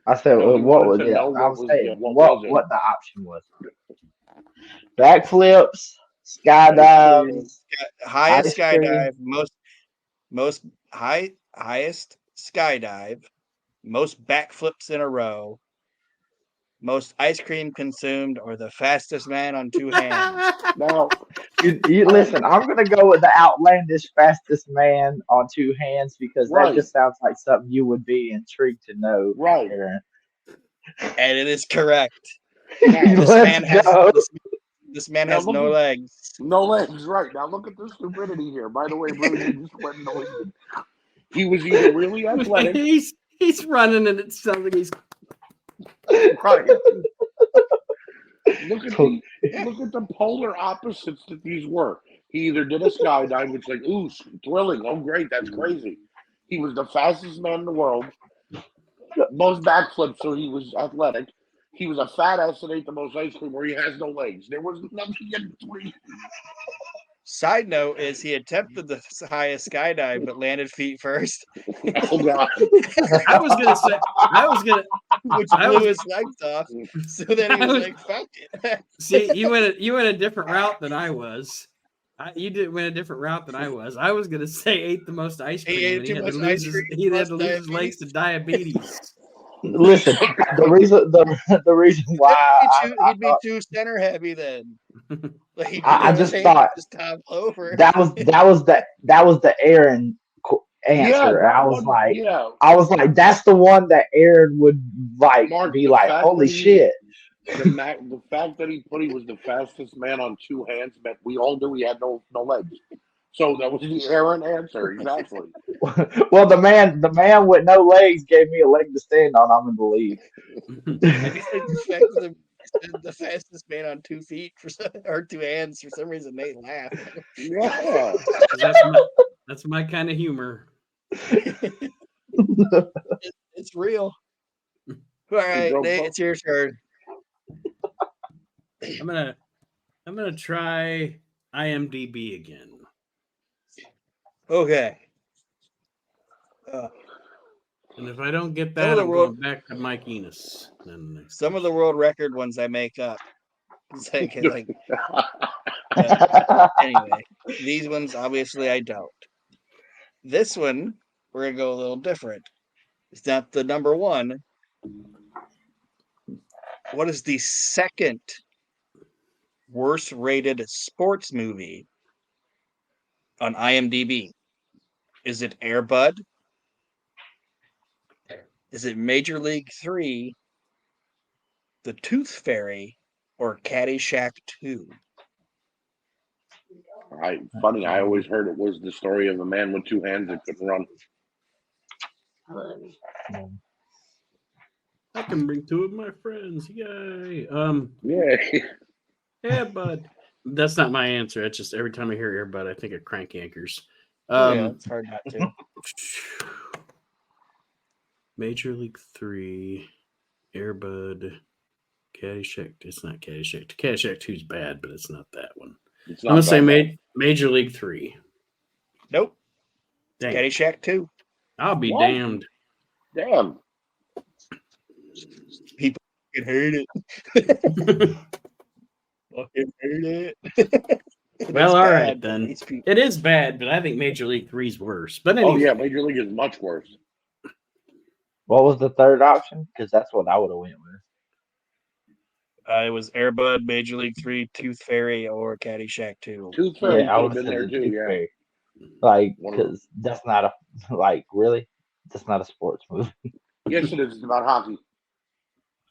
I said No, he what was wanted to it? know I was saying what was it? what the option was. Backflips, Ice skydives, Highest ice cream. skydive, highest skydive, most backflips in a row, most ice cream consumed, or the fastest man on two hands. Now, You listen. I'm gonna go with the outlandish fastest man on two hands because that right, just sounds like something you would be intrigued to know, right. Aaron. And it is correct. Now, This Let's man has go. this man now has look no at legs. no legs. Right now, look at the stupidity here. By the way, Bruce, you just went and deleted. He was either really athletic, he's running, and it sounds like he's right? Look at the polar opposites that these were. He either did a skydive, which like, ooh, thrilling. Oh, great, that's crazy. He was the fastest man in the world, most backflips, so he was athletic. He was a fat ass that ate the most ice cream, where he has no legs. There was nothing in between. Side note is he attempted the highest skydive but landed feet first, Oh God! I was gonna which blew his legs off. So then he was like, "Fuck it." see you went a different route than I was. You did went a different route than I was. I was gonna say ate the most ice cream, He ate and too he had much to lose ice his cream. he had Plus to lose his legs to diabetes. Listen, the reason why He'd be too center heavy then. Like he'd be I on his just hands, thought just top over. that was the Aaron Yeah, answer. that I was like, that's the one that Aaron would like Mark. be The like, fact holy that he shit. the fact that he was the fastest man on two hands meant we all knew he had no legs. So that was the Aaron answer, exactly. Well, the man with no legs gave me a leg to stand on. I'm in the lead. I feel like the fact that the fastest man on 2 feet or two hands for some reason Nate laughed. Yeah. That's my kind of humor. It's real. All right, Nate, it's your turn. I'm gonna try IMDb again. Okay. And if I don't get that, I'm going back to Mike Enos. Some of the world record ones I make up. Anyway, these ones obviously I don't. This one we're gonna go a little different. It's not the number one. What is the second worst rated sports movie on IMDb? Is it Air Bud? Is it Major League 3, The Tooth Fairy, or Caddyshack 2? Funny, I always heard it was the story of a man with two hands that couldn't run. I can bring two of my friends. Yay. Yeah. Yeah, bud. That's not my answer. It's just every time I hear Air Bud, I think of Crank Yankers. Yeah, it's hard not to. Major League 3, Air Bud, Caddyshack. It's not Caddyshack. Caddyshack 2 is bad, but it's not that one. I'm going to say Major League 3. Nope. Dang. Caddyshack 2. I'll be damned. Damn. People can hate it. Fucking hate it. Well, all right, then. It is bad, but I think Major League 3 is worse. But anyway. Oh, yeah, Major League is much worse. What was the third option? Because that's what I would have went It was Airbud, Major League 3, Tooth Fairy, or Caddyshack 2. Tooth Fairy Yeah, I could would have have been said there the too. Tooth Yeah. Fairy. Like, One of them. because that's not a really. That's not a sports movie. Yes, it is. It's about hockey.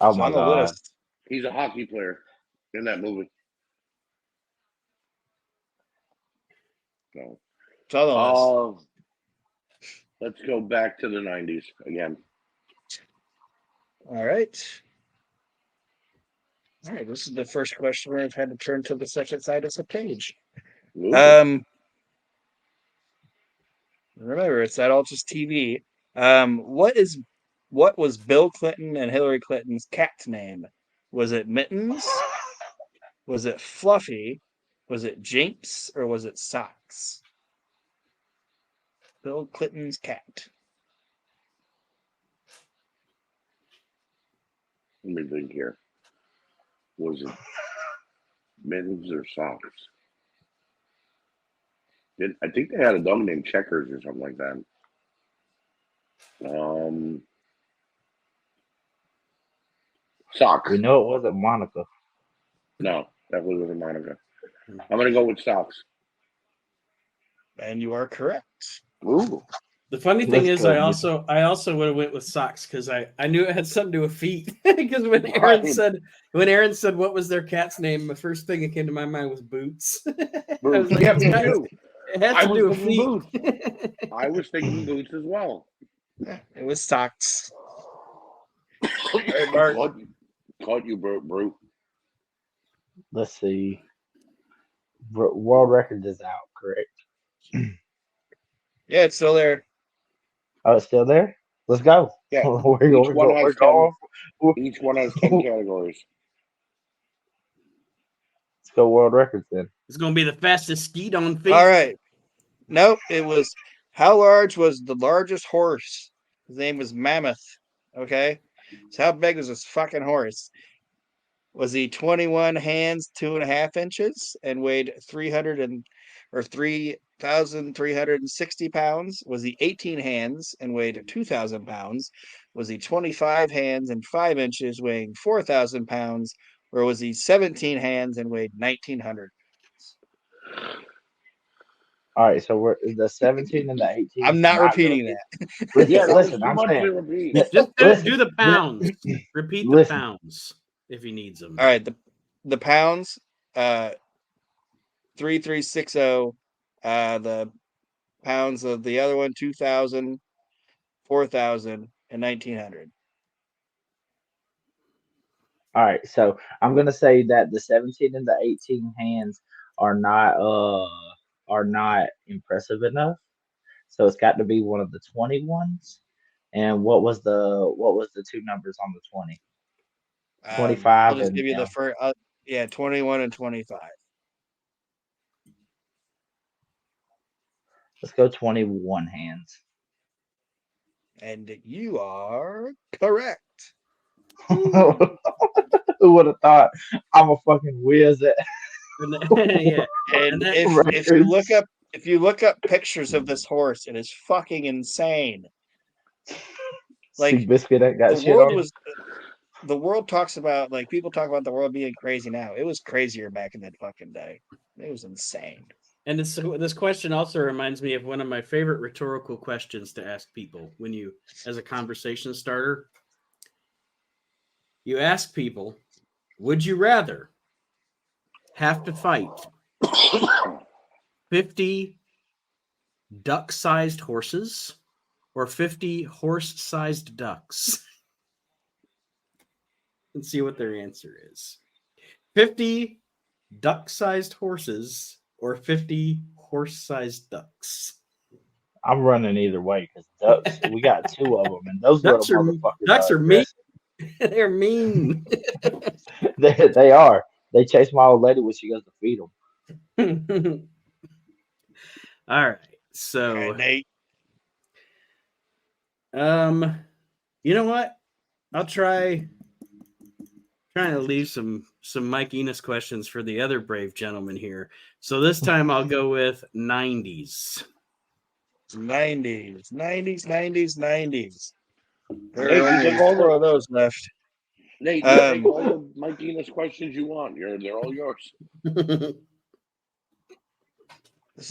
Oh It's my on the god. list. He's a hockey player in that movie. So, It's on the list. let's go back to the 90s again. All right. All right. This is the first question where I've had to turn to the second side of the page. Ooh. Remember, it's that all just TV. What was Bill Clinton and Hillary Clinton's cat's name? Was it Mittens? Was it Fluffy? Was it Jinx? Or was it Socks? Bill Clinton's cat. Let me think here. Was it Mittens or Socks? I think they had a dog named Checkers or something like that. Socks. We know it wasn't Monica. No, definitely wasn't Monica. I'm gonna go with Socks. And you are correct. Ooh. The funny thing Let's is, go, I also would have went with socks because I knew it had something to do with feet. Because when Aaron said what was their cat's name, the first thing that came to my mind was Boots. I was like, Yeah, me too. it has to do with feet. Boots. I was thinking Boots as well. It was Socks. Caught you, Brute. Let's see. World record is out, correct? Yeah, it's still there. Oh, it's still there? Let's go. Yeah. Each one has 10 categories. Let's go world records then. It's going to be the fastest skeet on feet. All right. Nope. It was how large was the largest horse? His name was Mammoth. Okay. So how big was this fucking horse? Was he 21 hands, 2.5 inches, and weighed 3,360 pounds? Was he 18 hands and weighed 2,000 pounds? Was he 25 hands and 5 inches, weighing 4,000 pounds? Or was he 17 hands and weighed 1,900? All right, so we're the 17 and the 18. I'm not repeating that. Listen, I'm saying. Just do the pounds. Repeat the pounds if he needs them. All right, the pounds, 3,360. The pounds of the other one, 2,000, 4,000, and 1,900. All right, so I'm gonna say that the 17 and the 18 hands are not impressive enough. So it's got to be one of the 20 ones. And what was the two numbers on the 20? 25. I'll just give you the first. 21 and 25. Let's go 21 hands. And you are correct. Who would have thought I'm a fucking whiz at? Yeah. And if you look up pictures of this horse, it is fucking insane. Like Biscuit ain't got shit on. The world talks about, like, people talk about the world being crazy now. It was crazier back in that fucking day. It was insane. And this question also reminds me of one of my favorite rhetorical questions to ask people when you, as a conversation starter, you ask people, would you rather have to fight 50 duck-sized horses or 50 horse-sized ducks? And see what their answer is. 50 duck-sized horses or 50 horse-sized ducks? I'm running either way because ducks, we got 2 of them, and those ducks little motherfuckers ducks are mean. They're mean. They are. They chase my old lady when she goes to feed them. All right. So, Nate. you know what? I'll trying to leave some Mike Enos questions for the other brave gentleman here. So this time I'll go with 90s. 90s. There are only 4 of those left. Nate, you take all the Mike Enos questions you want. They're all yours. This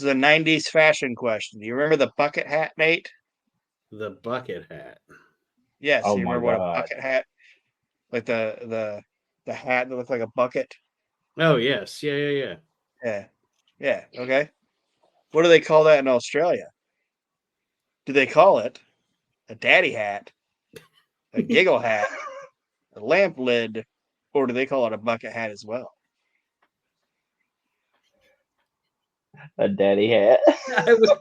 is a 90s fashion question. Do you remember the bucket hat, Nate? The bucket hat. Yes. Oh You my remember what a God. bucket hat? Like the hat that looked like a bucket? Oh, yes. Yeah. Yeah. Okay. What do they call that in Australia? Do they call it a daddy hat, a giggle hat, a lamp lid, or do they call it a bucket hat as well? A daddy hat. The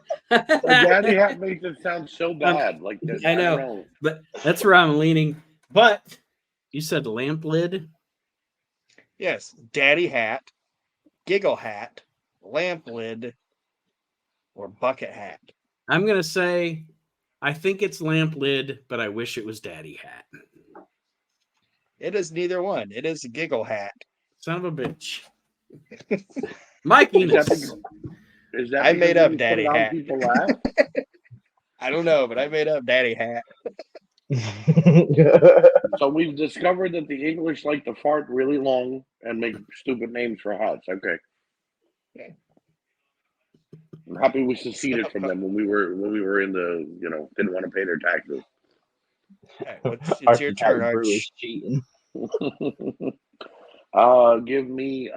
daddy hat makes it sound so bad. Like that. I know. But that's where I'm leaning. But you said lamp lid? Yes. Daddy hat, giggle hat, lamp lid, or bucket hat. I'm going to say I think it's lamp lid, but I wish it was daddy hat. It is neither one. It is a giggle hat. Son of a bitch. Mike Enos. Is that I made up because daddy put it on hat. people laugh? I don't know, but I made up daddy hat. So we've discovered that the English like to fart really long and make stupid names for hats. Okay. I'm happy we seceded from them when we were in the didn't want to pay their taxes. Right, it's your turn, Arch Brew is Arch. cheating. Give me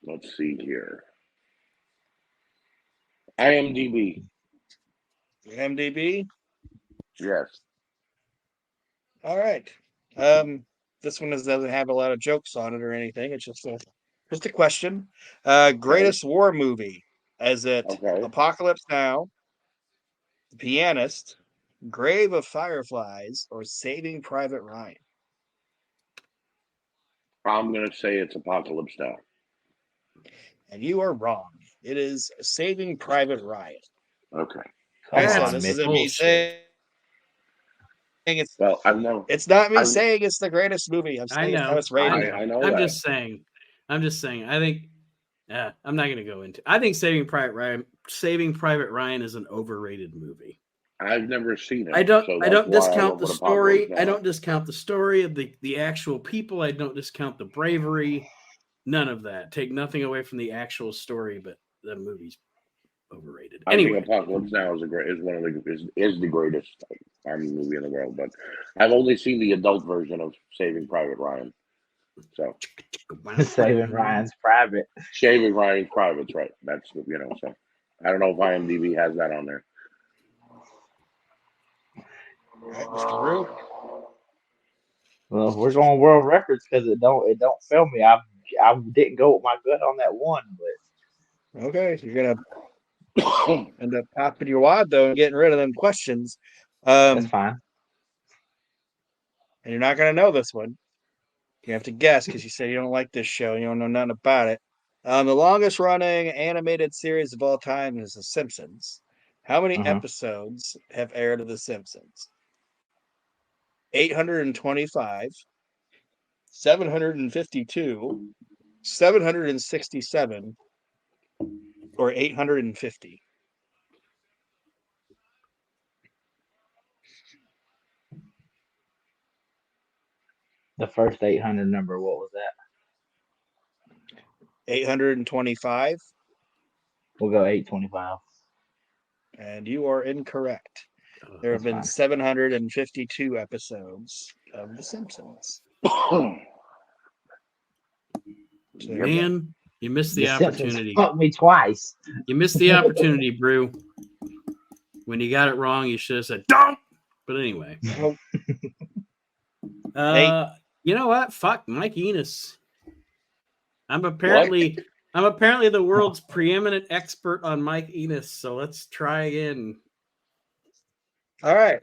let's see here. IMDb. MDB. Yes. All right. This one doesn't have a lot of jokes on it or anything. It's just a question. Greatest war movie. Is it Apocalypse Now, The Pianist, Grave of Fireflies, or Saving Private Ryan? I'm gonna say it's Apocalypse Now. And you are wrong. It is Saving Private Ryan. Okay. This isn't me saying it's. Well, I know. It's not me saying it's the greatest movie. I'm saying it's how it's rated. I know. I'm just saying. I think. I'm not going to go into. I think Saving Private Ryan is an overrated movie. I've never seen it. I don't discount the story. I don't discount the story of the actual people. I don't discount the bravery. None of that. Take nothing away from the actual story, but the movie's overrated. Anyway, I think Apocalypse Now is the greatest army movie in the world. But I've only seen the adult version of Saving Private Ryan. So Saving Ryan's Private. Saving Ryan's Private's right. That's So I don't know if IMDb has that on there. All right, Mr. Rue. Well, we're going world records because it don't fail me. I didn't go with my gut on that one, but okay, you're gonna end up popping your wad though and getting rid of them questions. That's fine. And you're not gonna know this one. You have to guess because you say you don't like this show. You don't know nothing about it. The longest running animated series of all time is The Simpsons. How many episodes have aired of The Simpsons? 825, 752, 767, or 850? The first 800 number, what was that? 825. We'll go 825. And you are incorrect. There have been 752 episodes of The Simpsons. Man, you missed the opportunity. Fucked me twice. You missed the opportunity, Brew. When you got it wrong, you should have said "don't." But anyway, you know what? Fuck Mike Enos. I'm apparently the world's preeminent expert on Mike Enos. So let's try again. All right.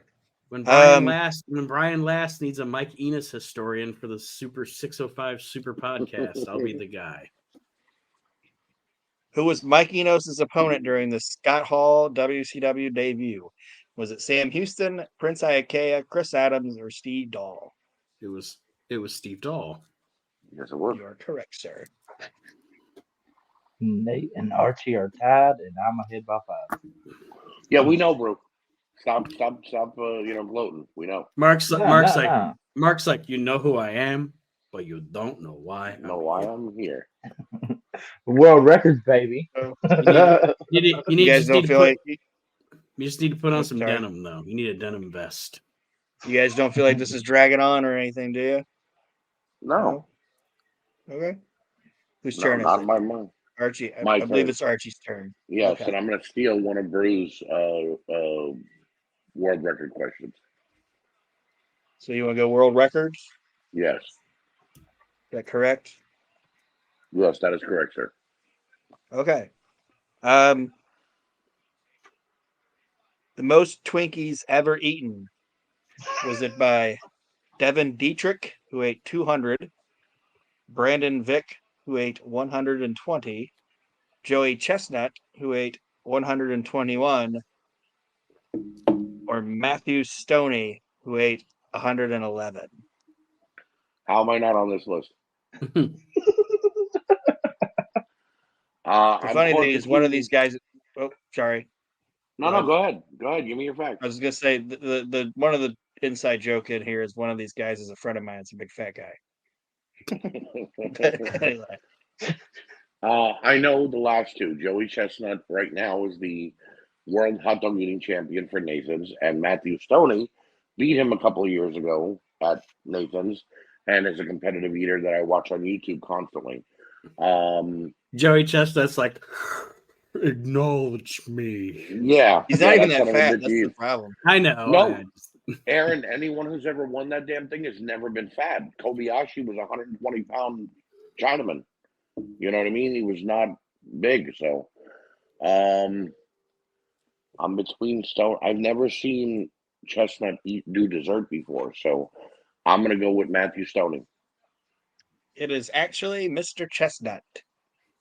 When Brian Last needs a Mike Enos historian for the Super 605 Super Podcast, I'll be the guy. Who was Mike Enos' opponent during the Scott Hall WCW debut? Was it Sam Houston, Prince Iaukea, Chris Adams, or Steve Dahl? It was Steve Dahl. Yes, it was. You are correct, sir. Nate and Archie are tied, and I'm ahead by 5. Yeah, we know, bro. Stop, gloating. We know. Mark's No, Mark's no, like no. Mark's like, you know who I am, but you don't know why. Know why I'm here. World records, baby. So, You you guys don't feel like you just need to put on Oh, some sorry. denim though. You need a denim vest. you guys don't feel like this is dragging on or anything, do you? No, Okay. Whose no, turn is not it? my mind. Archie. I My believe turn. it's Archie's turn. Yes, Okay. and I'm going to steal one of Brew's world record questions. So you want to go world records? Yes, Is that correct? yes, that is correct, sir. Okay. The most Twinkies ever eaten, was it by Devin Dietrich, who ate 200, Brandon Vick, who ate 120, Joey Chestnut, who ate 121, or Matthew Stoney, who ate 111? How am I not on this list? The I'm funny close thing to is, one of two- these guys. Oh, sorry. No, go ahead. Go ahead. Give me your facts. I was gonna say the one of the inside joke in here is one of these guys is a friend of mine. It's a big fat guy. Anyway, I know the last two. Joey Chestnut right now is the world hot dog eating champion for Nathan's, and Matthew Stoney beat him a couple of years ago at Nathan's, and is a competitive eater that I watch on YouTube constantly. Joey Chestnut's like, acknowledge me. Yeah, he's not even that's that son of a fat. bitch That's he the is. problem. I know. No. Aaron, anyone who's ever won that damn thing has never been fat. Kobayashi was a 120-pound Chinaman. You know what I mean? He was not big. So I'm between Stone. I've never seen Chestnut do dessert before. So I'm going to go with Matthew Stoney. It is actually Mr. Chestnut.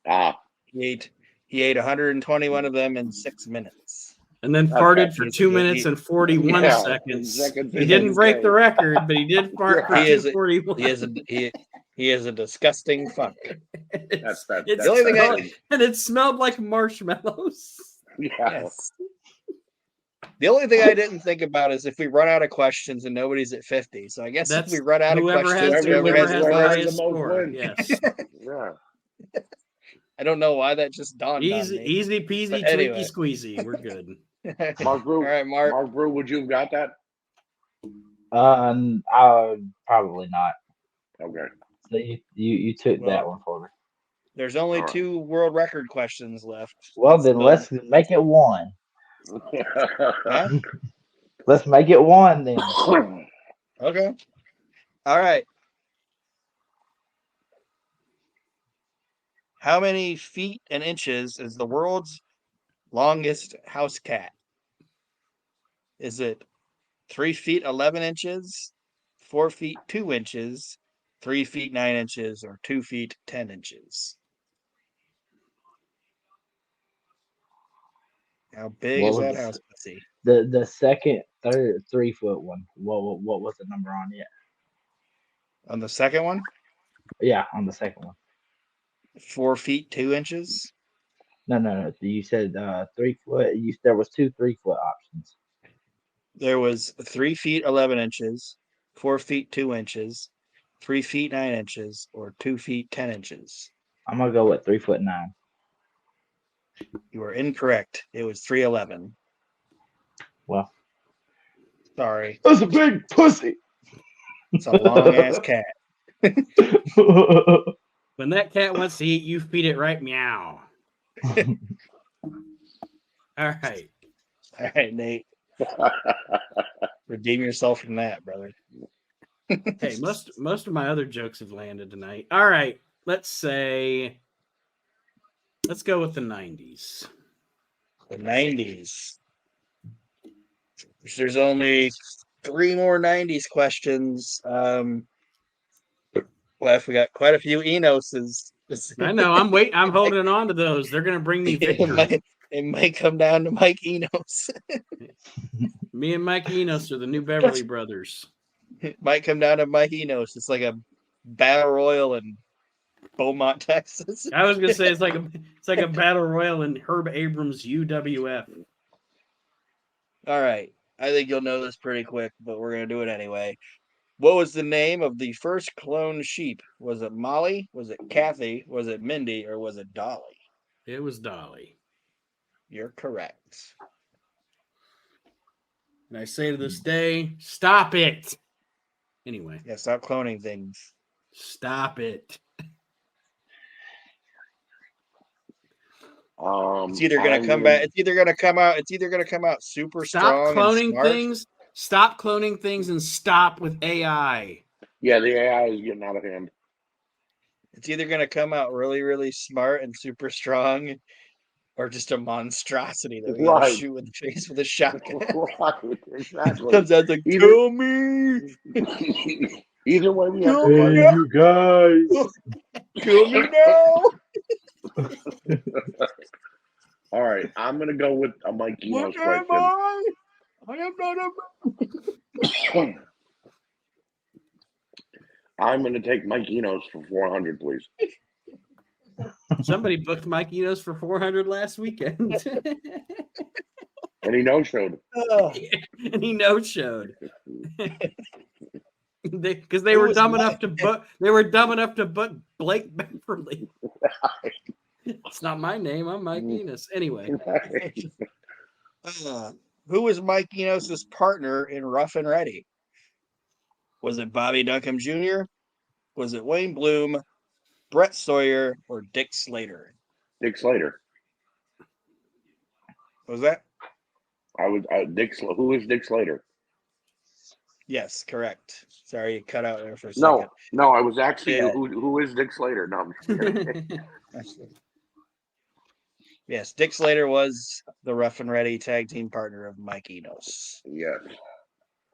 Ah, He ate 121 of them in 6 minutes. And then Okay. farted for 2 minutes and 41 Yeah, seconds. seconds He in didn't the break game. the record, but he did fart for He is 241. He is a disgusting fuck. It's The only thing smelled- and it smelled like marshmallows. Yeah. Yes. The only thing I didn't think about is if we run out of questions and nobody's at 50. So I guess That's if we run out of whoever questions, has whoever the has the highest most score. wins. Yes. Yeah. I don't know why that just dawned on me. Easy peasy, But anyway. Twinkie squeezy. We're good. Mark Brew. All right, Mark. Mark Brew, would you have got that? Probably not. Okay. So you took that Well, one for me. There's only All right. 2 world record questions left. Well, then So- let's make it one. Huh? Let's make it one then. Okay. All right. How many feet and inches is the world's longest house cat? Is it 3 feet 11 inches, 4 feet 2 inches, 3 feet 9 inches, or 2 feet 10 inches? How big What is was that the- house pussy? The second, third, 3 foot one. What was the number on it? On the second one, Yeah, on the second one. 4 feet 2 inches. No. You said 3 foot. There was 2 3-foot options. There was 3 feet 11 inches, 4 feet 2 inches, 3 feet 9 inches, or 2 feet 10 inches. I'm gonna go with 3'9". You are incorrect. It was 311. Well, Sorry. that's a big pussy. It's a long ass cat. When that cat wants to eat, you feed it right. Meow. All right. All right, Nate. Redeem yourself from that, brother. Hey, most of my other jokes have landed tonight. All right. Let's go with the 90s. The 90s. There's only 3 more 90s questions left. We got quite a few Enoses. I know. I'm holding on to those. They're gonna bring me victory. It might come down to Mike Enos. Me and Mike Enos are the new Beverly Brothers. It might come down to Mike Enos. It's like a battle royal in Beaumont, Texas. I was gonna say it's like a battle royal in Herb Abrams' UWF. All right. I think you'll know this pretty quick, but we're gonna do it anyway. What was the name of the first cloned sheep? Was it Molly? Was it Kathy? Was it Mindy? Or was it Dolly? It was Dolly. You're correct. And I say to this day, stop it. Anyway. Yeah, stop cloning things. Stop it. It's either gonna come back. It's either gonna come out. It's either gonna come out super strong and smart. Things. Stop cloning things and stop with AI. Yeah, the AI is getting out of hand. It's either gonna come out really, really smart and super strong, or just a monstrosity that we gotta shoot in the face with a shotgun. Right, exactly. Comes out like, kill me. Either way, we kill have me, you guys. Kill me now. All right, I'm gonna go with a Mike Enos question. I am not a. I'm gonna take Mike Enos for 400, please. Somebody booked Mike Enos for 400 last weekend. And he no-showed. And he no-showed. Because they were dumb enough to book. They were dumb enough to book Blake Beverly. It's not my name. I'm Mike Enos. Anyway. Who was Mike Enos' partner in Rough and Ready? Was it Bobby Duncombe Jr.? Was it Wayne Bloom, Brett Sawyer, or Dick Slater? Dick Slater. What was that? Who is Dick Slater? Yes, correct. Sorry, you cut out there for a second. No, I was asking you who is Dick Slater? No, I'm just kidding. Yes, Dick Slater was the Rough and Ready tag team partner of Mike Enos. Yes.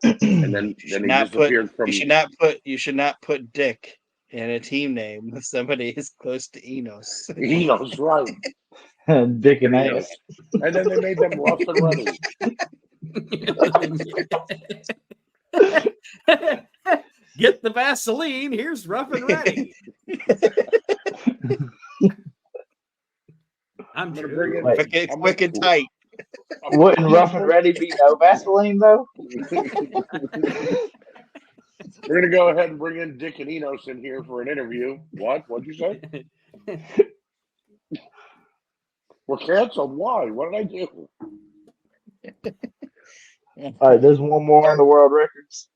And then he disappeared from. You should not put Dick in a team name if somebody is close to Enos. Enos, right? Dick and Enos. And then they made them Rough and Ready. Get the Vaseline. Here's Rough and Ready. I'm gonna bring it quick and tight. Wouldn't Rough and Ready be no Vaseline though? We're gonna go ahead and bring in Dick and Enos in here for an interview. What? What'd you say? We're canceled. Why? What did I do? All right, there's one more on the world records.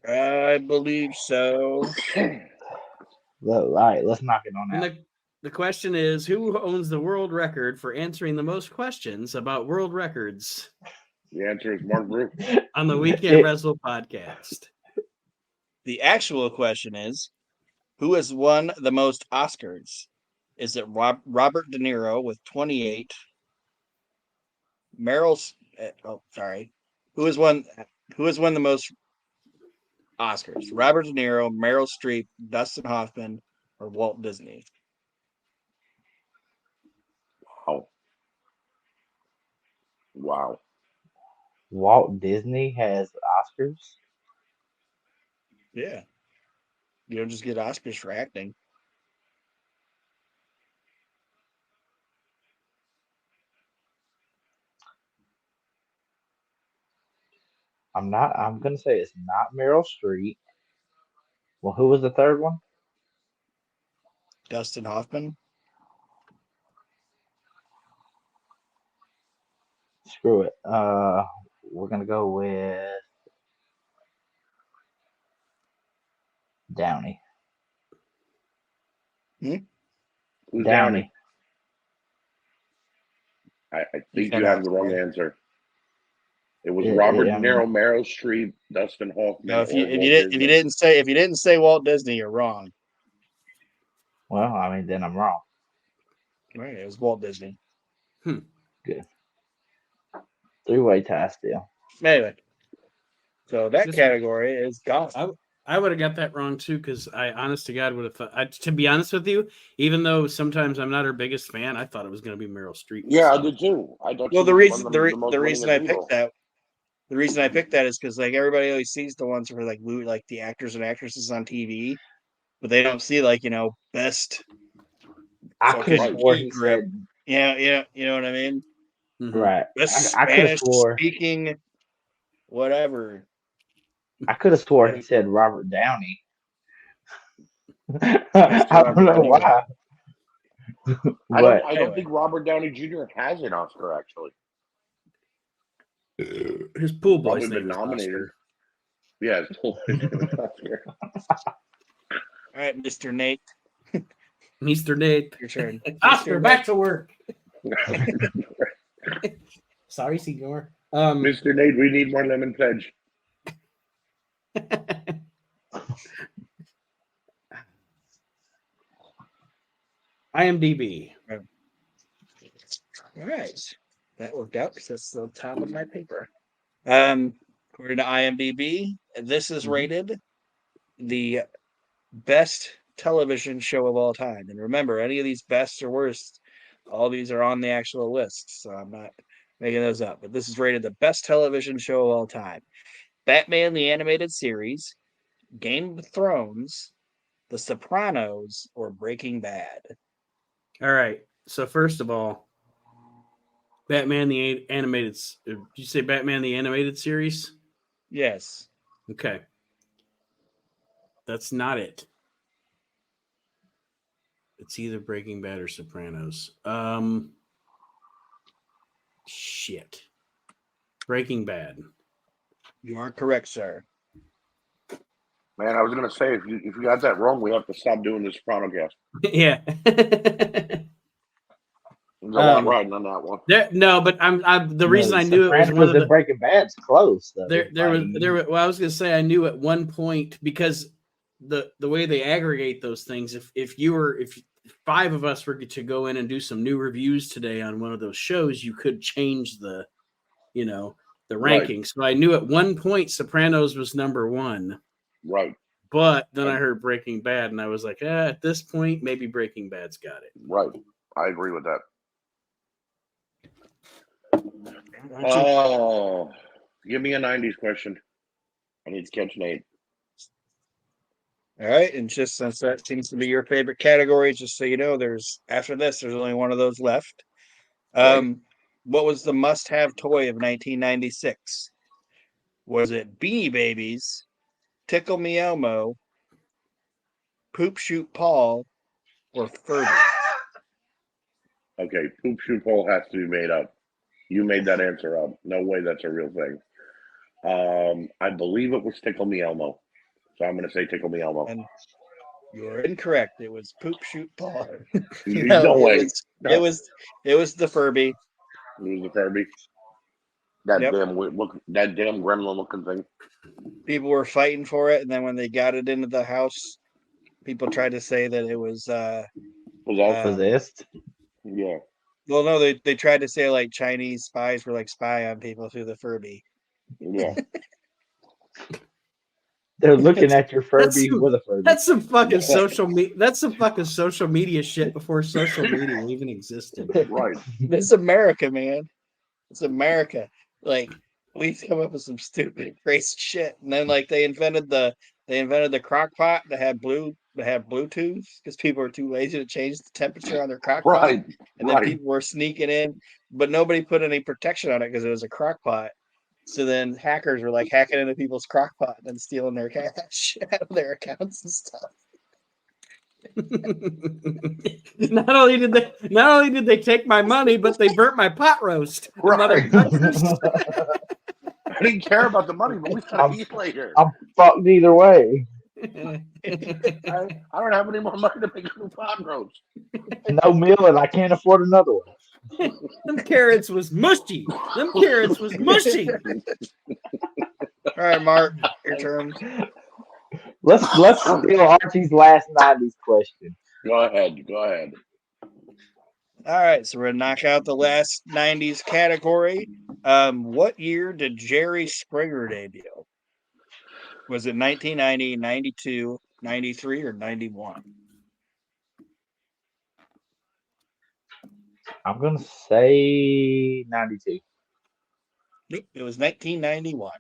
I believe so. All right, let's knock it on out. And the question is, who owns the world record for answering the most questions about world records? The answer is Mark Brew. On the We Can't Wrestle podcast. The actual question is, who has won the most Oscars? Is it Robert De Niro with 28? Who has won the most Oscars? Robert De Niro, Meryl Streep, Dustin Hoffman, or Walt Disney? Wow. Walt Disney has Oscars? Yeah. You don't just get Oscars for acting. I'm gonna say it's not Meryl Streep. Well, who was the third one? Dustin Hoffman. Screw it. We're gonna go with Downey. Who's Downey? I think you have the wrong answer. It was Robert De Niro, Meryl Streep, Dustin Hoffman. No, if you didn't say Walt Disney, you're wrong. Well, I mean, then I'm wrong. Right, it was Walt Disney. Good. Three-way tie still. Anyway, so that category is gone. I would have got that wrong too, because I, honest to God, would have thought. To be honest with you, even though sometimes I'm not her biggest fan, I thought it was going to be Meryl Streep. Yeah, I did too. I thought. Well, the reason I picked that is because like everybody always sees the ones where like the actors and actresses on TV, but they don't see best. I could have swore he said. Yeah, you know what I mean. Right. Best I could have Spanish swore speaking whatever. I could have swore he said Robert Downey. Mr. I don't know Robert why. I But don't Anyway. think Robert Downey Jr. has an Oscar actually. His pool Probably boy's been name is nominated. Oscar. Yeah, it's totally Oscar. All right, Mr. Nate, Mr. Nate. your turn. Oscar, Mr. back to work. Sorry, Senor. Mr. Nate, we need more lemon pledge. IMDb. All right. That worked out because that's the top of my paper. According to IMDb, this is rated the best television show of all time. And remember, any of these best or worst, all these are on the actual list. So I'm not making those up. But this is rated the best television show of all time. Batman the Animated Series, Game of Thrones, The Sopranos, or Breaking Bad. All right. So first of all, Batman the Animated. Did you say Batman the Animated Series? Yes. Okay. That's not it. It's either Breaking Bad or Sopranos. Shit. Breaking Bad. You are correct, sir. Man, I was gonna say if you got that wrong, we have to stop doing the Soprano cast. Yeah. There's a lot riding on that one. No, but I'm the reason I knew it was one Sopranos of and the Breaking Bad's close though. there was well, I was gonna say I knew at one point because the way they aggregate those things, if five of us were to go in and do some new reviews today on one of those shows, you could change the the rankings. Right. So I knew at one point Sopranos was number one. Right. But then I heard Breaking Bad and I was like, at this point, maybe Breaking Bad's got it. Right. I agree with that. Oh, give me a 90s question. I need to catch Nate. All right, and just since that seems to be your favorite category, just so you know, after this, there's only one of those left. Right. What was the must-have toy of 1996? Was it Beanie Babies, Tickle Me Elmo, Poop Shoot Paul, or Furby? Okay, Poop Shoot Paul has to be made up. You made that answer up. No way that's a real thing. I believe it was Tickle Me Elmo. So I'm going to say Tickle Me Elmo. And you're incorrect. It was Poop Shoot Paul. No way. It was the Furby. It was the Furby. That Yep. that damn gremlin looking thing. People were fighting for it, and then when they got it into the house, people tried to say that it was possessed. Yeah. Well, no, they tried to say like Chinese spies were like spy on people through the Furby. Yeah. They're looking at your Furby with a Furby. That's some fucking social media. That's some fucking social media shit before social media even existed. Right. It's America, man. It's America. Like we come up with some stupid, crazy shit, and then like they invented the crock pot that had Bluetooth because people were too lazy to change the temperature on their crock pot, Right. and then people were sneaking in, but nobody put any protection on it because it was a crock pot. So then hackers were like hacking into people's crock pot and stealing their cash out of their accounts and stuff. Not only did they take my money, but they burnt my pot roast. Right. I didn't care about the money, but we gotta eat later. I'm fucked either way. I don't have any more money to make a new pot roast. No meal, and I can't afford another one. Them carrots was mushy. All right, Mark, your turn. Let's steal Archie's last 90s question. Go ahead. All right, so we're gonna knock out the last 90s category. What year did Jerry Springer debut? Was it 1990, 92, 93, or 91? I'm gonna say 92. It was 1991.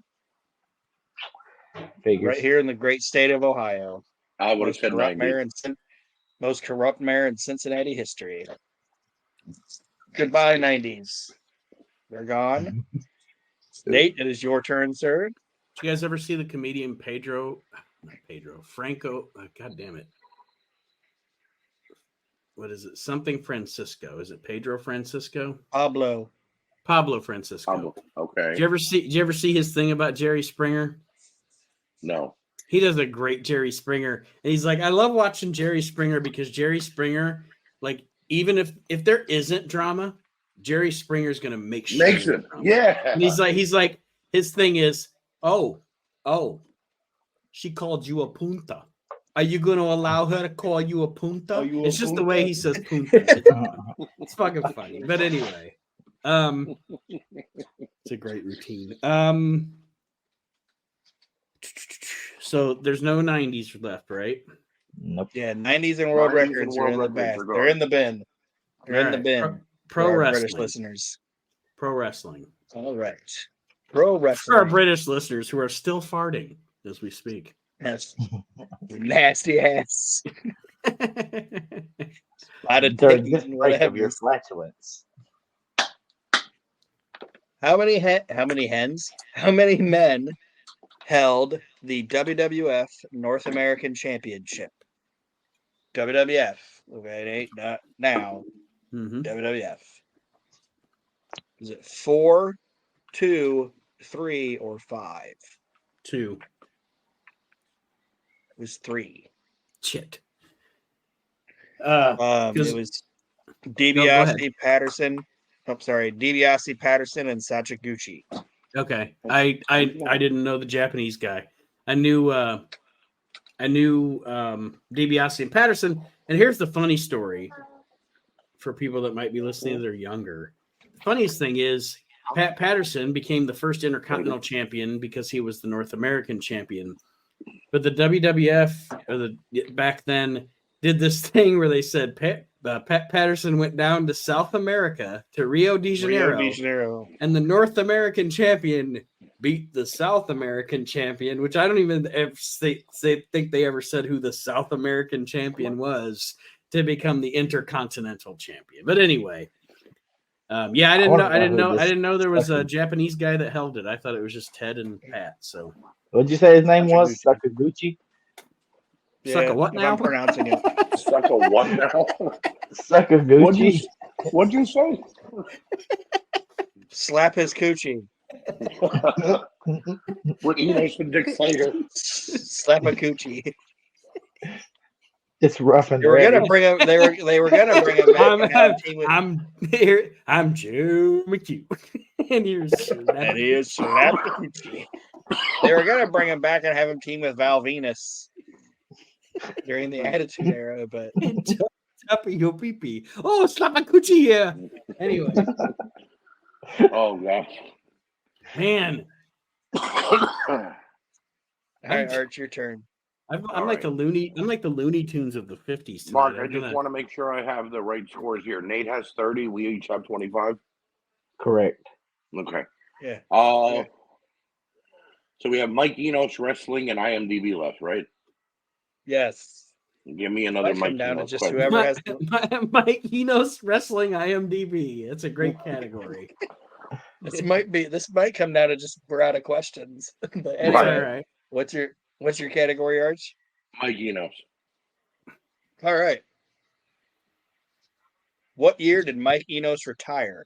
Figures. Right here in the great state of Ohio. I would have said 90. Most corrupt mayor in Cincinnati history. Goodbye, 90s. They're gone. Nate, it is your turn, sir. Did you guys ever see the comedian Franco? God damn it. What is it? Something Francisco. Is it Pedro Francisco? Pablo Francisco. Okay. Did you ever see his thing about Jerry Springer? No. He does a great Jerry Springer. And he's like, I love watching Jerry Springer because Jerry Springer, like, even if there isn't drama, Jerry Springer's gonna make sure. Makes it. Yeah. And he's like, his thing is, oh, she called you a punta. Are you going to allow her to call you a punta? It's just the way he says punta. It's fucking funny. But anyway, it's a great routine. So there's no 90s left, right? Nope. Yeah, 90s and world 90s and records world are in the records bin. are gone. They're in the bin. They're in the bin. Pro for our wrestling. British listeners. Pro wrestling. All right. Pro For our wrestling. British listeners who are still farting as we speak. Yes. Nasty ass. Lot of They're dickies this and break of your whatever. flatulence. How many men held the WWF North American Championship? WWF. Okay, it ain't not now. WWF. Is it 4, 2, 3, or 5? 2. It was 3. Shit. It was DiBiase, Patterson. I'm sorry, DiBiase, Patterson, and Sakaguchi. Okay. I didn't know the Japanese guy. I knew DiBiase and Patterson. And here's the funny story for people that might be listening that are younger. The funniest thing is Pat Patterson became the first Intercontinental Champion because he was the North American champion. But the WWF back then did this thing where they said Pat Patterson went down to South America, to Rio de Janeiro, and the North American champion beat the South American champion, which I don't even think they ever said who the South American champion was, to become the Intercontinental champion. But anyway, I didn't know there was a Japanese guy that held it. I thought it was just Ted and Pat. So what'd you say his name was? Sakaguchi? Suck a what now? I'm pronouncing it. Suck a what now? Sakaguchi. What'd you say? Slap his coochie. With Enos and Dick Slater. Slap a coochie. It's rough and They were ready. gonna bring him. They were gonna bring him back. I'm here. I'm Joe McHugh, and here's Slap a coochie. They were gonna bring him back and have him team with Val Venus during the Attitude Era, but up your pee-pee. Oh, slap a coochie here. Anyway, Oh gosh. man, all right, Art, your turn. I'm like the Looney Tunes of the 50s. Mark, I just want to make sure I have the right scores here. Nate has 30. We each have 25. Correct. Okay. Yeah. So we have Mike Enos wrestling and IMDb left, right? Yes. Give me another Mike down to Enos. just quick. whoever has. Mike Enos wrestling IMDb. That's a great category. This might come down to just we're out of questions. But anyway, All right. what's your category, Arch? Mike Enos. All right. What year did Mike Enos retire?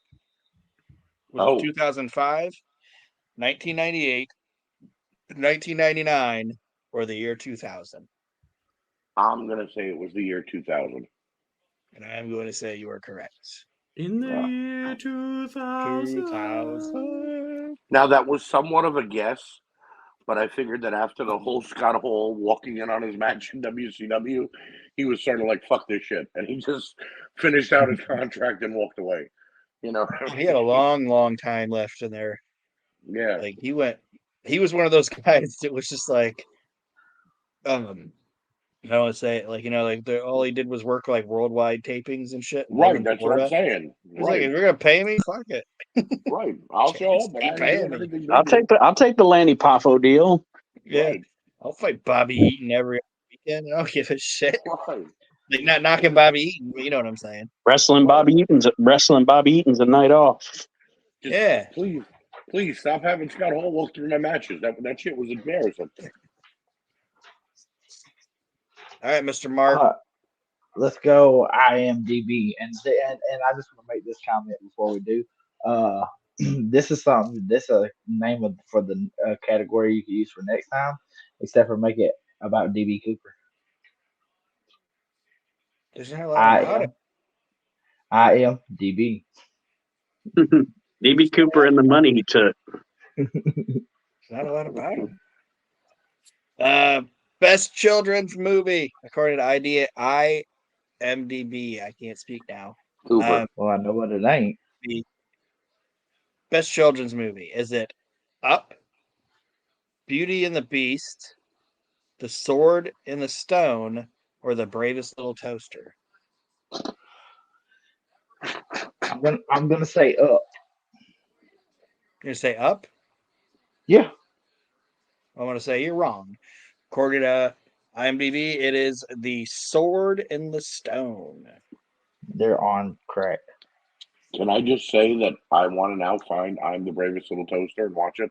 Was it 2005, 1998, 1999, or the year 2000? I'm going to say it was the year 2000. And I'm going to say you are correct. In the year 2000. Now, that was somewhat of a guess, but I figured that after the whole Scott Hall walking in on his match in WCW, he was sort of like, fuck this shit. And he just finished out his contract and walked away. You know, He had a long time left in there. Yeah. Like he was one of those guys that was just like, I don't want to say it, like, all he did was work like worldwide tapings and shit. Right, that's what I'm saying. It's like, if you're gonna pay me, fuck it. Right, I'll show up. But I'll take the Lanny Poffo deal. Yeah, Right. I'll fight Bobby Eaton every weekend. I don't give a shit. Right. Like not knocking Bobby Eaton, but you know what I'm saying. Wrestling Bobby Eaton's a night off. Just Yeah. Please Please stop having Scott Hall walk through my matches. That shit was embarrassing. All right, Mr. Mark. Let's go IMDb, and I just want to make this comment before we do. This is something. This a name for the category you can use for next time, except for make it about DB Cooper. There's not a lot about it. IMDb. DB Cooper and the money he took. There's not a lot about him. Best children's movie according to IMDb. I can't speak now. Cooper. Well, I know what it ain't. Best children's movie. Is it Up, Beauty and the Beast, The Sword in the Stone, or The Bravest Little Toaster? I'm gonna say Up. You're gonna say Up? Yeah. I want to say you're wrong. According to IMDb, it is The Sword in the Stone. They're on crack. Can I just say that I want to now find I'm the Bravest Little Toaster and watch it?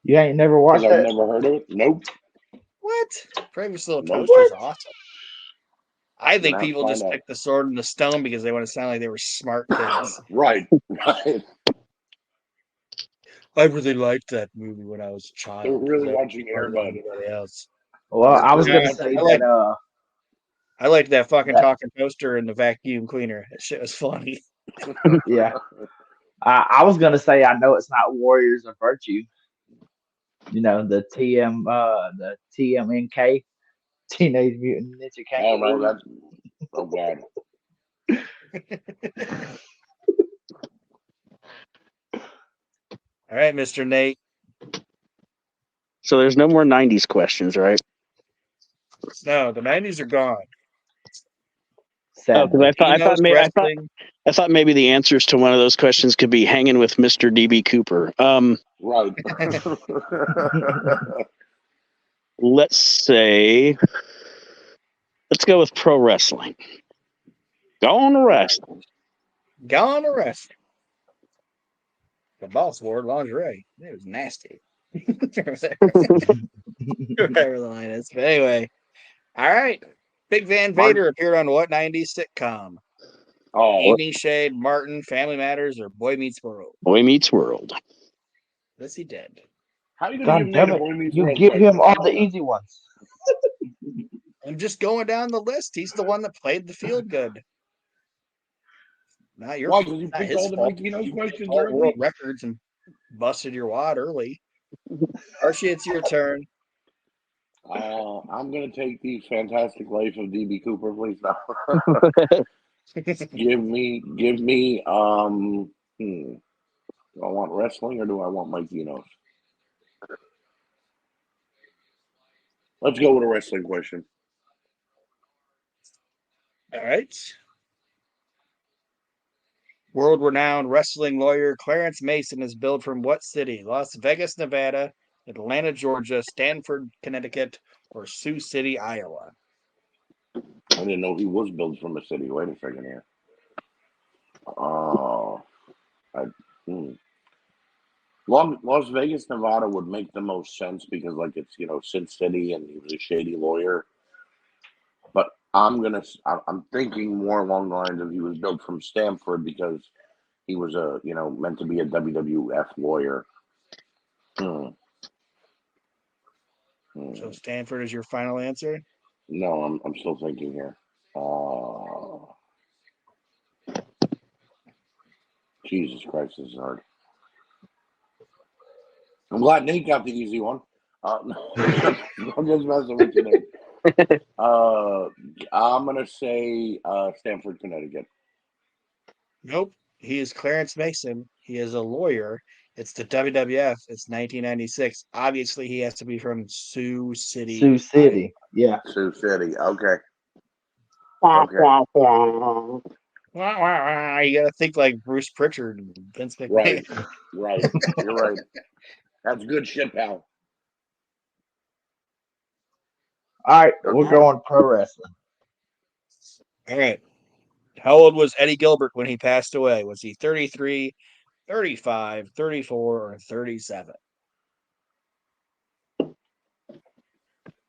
You ain't never watched Because that? I've never heard of it. Nope. What? Bravest Little Nope. Toaster is awesome. I think Gonna have to people just find out. picked The Sword in the Stone because they want to sound like they were smart kids. Right. I really liked that movie when I was a child. They're really because I watching was smarter than Airbud. anybody else. Well, I was gonna Yeah, say I like- that. I liked that fucking That- talking toaster and the vacuum cleaner. That shit was funny. Yeah. I was gonna say I know it's not Warriors of Virtue. You know the TMNK, Teenage Mutant Ninja Oh, Kangaroo. right. Oh, God. All right, Mr. Nate. So there's no more 90s questions, right? No, the 90s are gone. Oh, because Wrestling. I thought maybe the answers to one of those questions could be hanging with Mr. DB Cooper. Right. Let's go with pro wrestling. Gone to wrestling. Gone to wrestling. The boss wore lingerie. It was nasty. Whatever the line is. But anyway. All right. Big Van Vader appeared on what 90s sitcom? Evening Shade, Martin, Family Matters, or Boy Meets World? Boy Meets World. Yes, he did. How are you going God to give damn Nate a it! Boy Meets You World give him question? all the easy ones. I'm just going down the list. He's the one that played the field good. Not your Why? Because you not picked his all the fault. Mickey Mouse You questions all early? world records and busted your wad early. Archie, it's your turn. I'm going to take the fantastic life of DB Cooper, please. No. give me, do I want wrestling or do I want Mike Enos? Let's go with a wrestling question. All right. World-renowned wrestling lawyer Clarence Mason is billed from what city? Las Vegas, Nevada, Atlanta, Georgia, Stanford, Connecticut, or Sioux City, Iowa? I didn't know he was billed from a city. Wait a second here. Las Vegas, Nevada would make the most sense because, like, it's Sin City, and he was a shady lawyer. But I'm thinking more along the lines of he was billed from Stanford because he was meant to be a WWF lawyer. So Stanford is your final answer? No, I'm still thinking here. Jesus Christ, this is hard. I'm glad Nate got the easy one. I'm just messing with you, Nate. I'm gonna say Stanford, Connecticut. Nope. He is Clarence Mason. He is a lawyer. It's the WWF. It's 1996. Obviously, he has to be from Sioux City. Sioux City, yeah. Sioux City. Okay. You gotta think like Bruce Pritchard and Vince McMahon. Right. You're right. That's good shit, pal. All right, we're going pro wrestling. All right. How old was Eddie Gilbert when he passed away? Was he 33, 35, 34, or 37?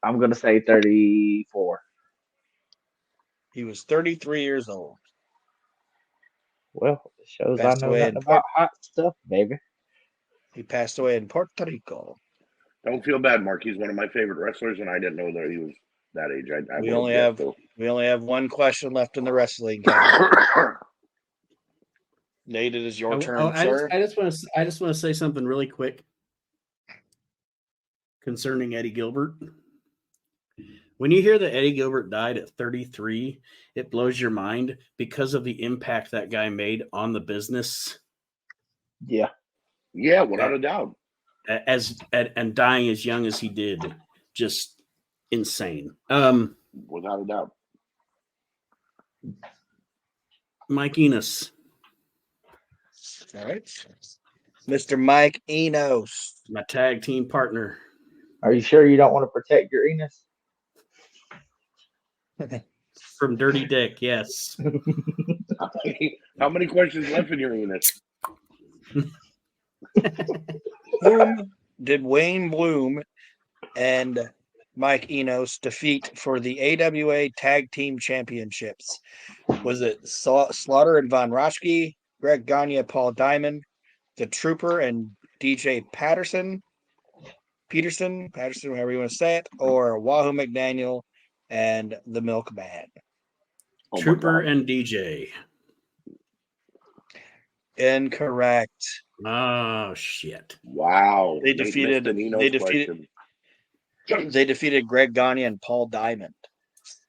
I'm gonna say 34. He was 33 years old. Well, it shows Passed I know away nothing in about hot stuff, baby. He passed away in Puerto Rico. Don't feel bad, Mark. He's one of my favorite wrestlers, and I didn't know that he was that age. I We would only have have guessed, we only have one question left in the wrestling category. though. Nate, it is your turn, I sir. just want to say something really quick concerning Eddie Gilbert. When you hear that Eddie Gilbert died at 33, it blows your mind because of the impact that guy made on the business. Yeah. Yeah, without a doubt. And dying as young as he did, just insane. Without a doubt. Mike Enos. All right. Mr. Mike Enos. My tag team partner. Are you sure you don't want to protect your Enos? From Dirty Dick, yes. How many questions left in your Enos? Whom did Wayne Bloom and Mike Enos defeat for the AWA Tag Team Championships? Was it Slaughter and Von Roschke, Greg Gagne, Paul Diamond, The Trooper and DJ Peterson, however you want to say it, or Wahoo McDaniel and the Milkman? Oh, Trooper and DJ. Incorrect. Oh shit! Wow. They defeated Greg Gagne and Paul Diamond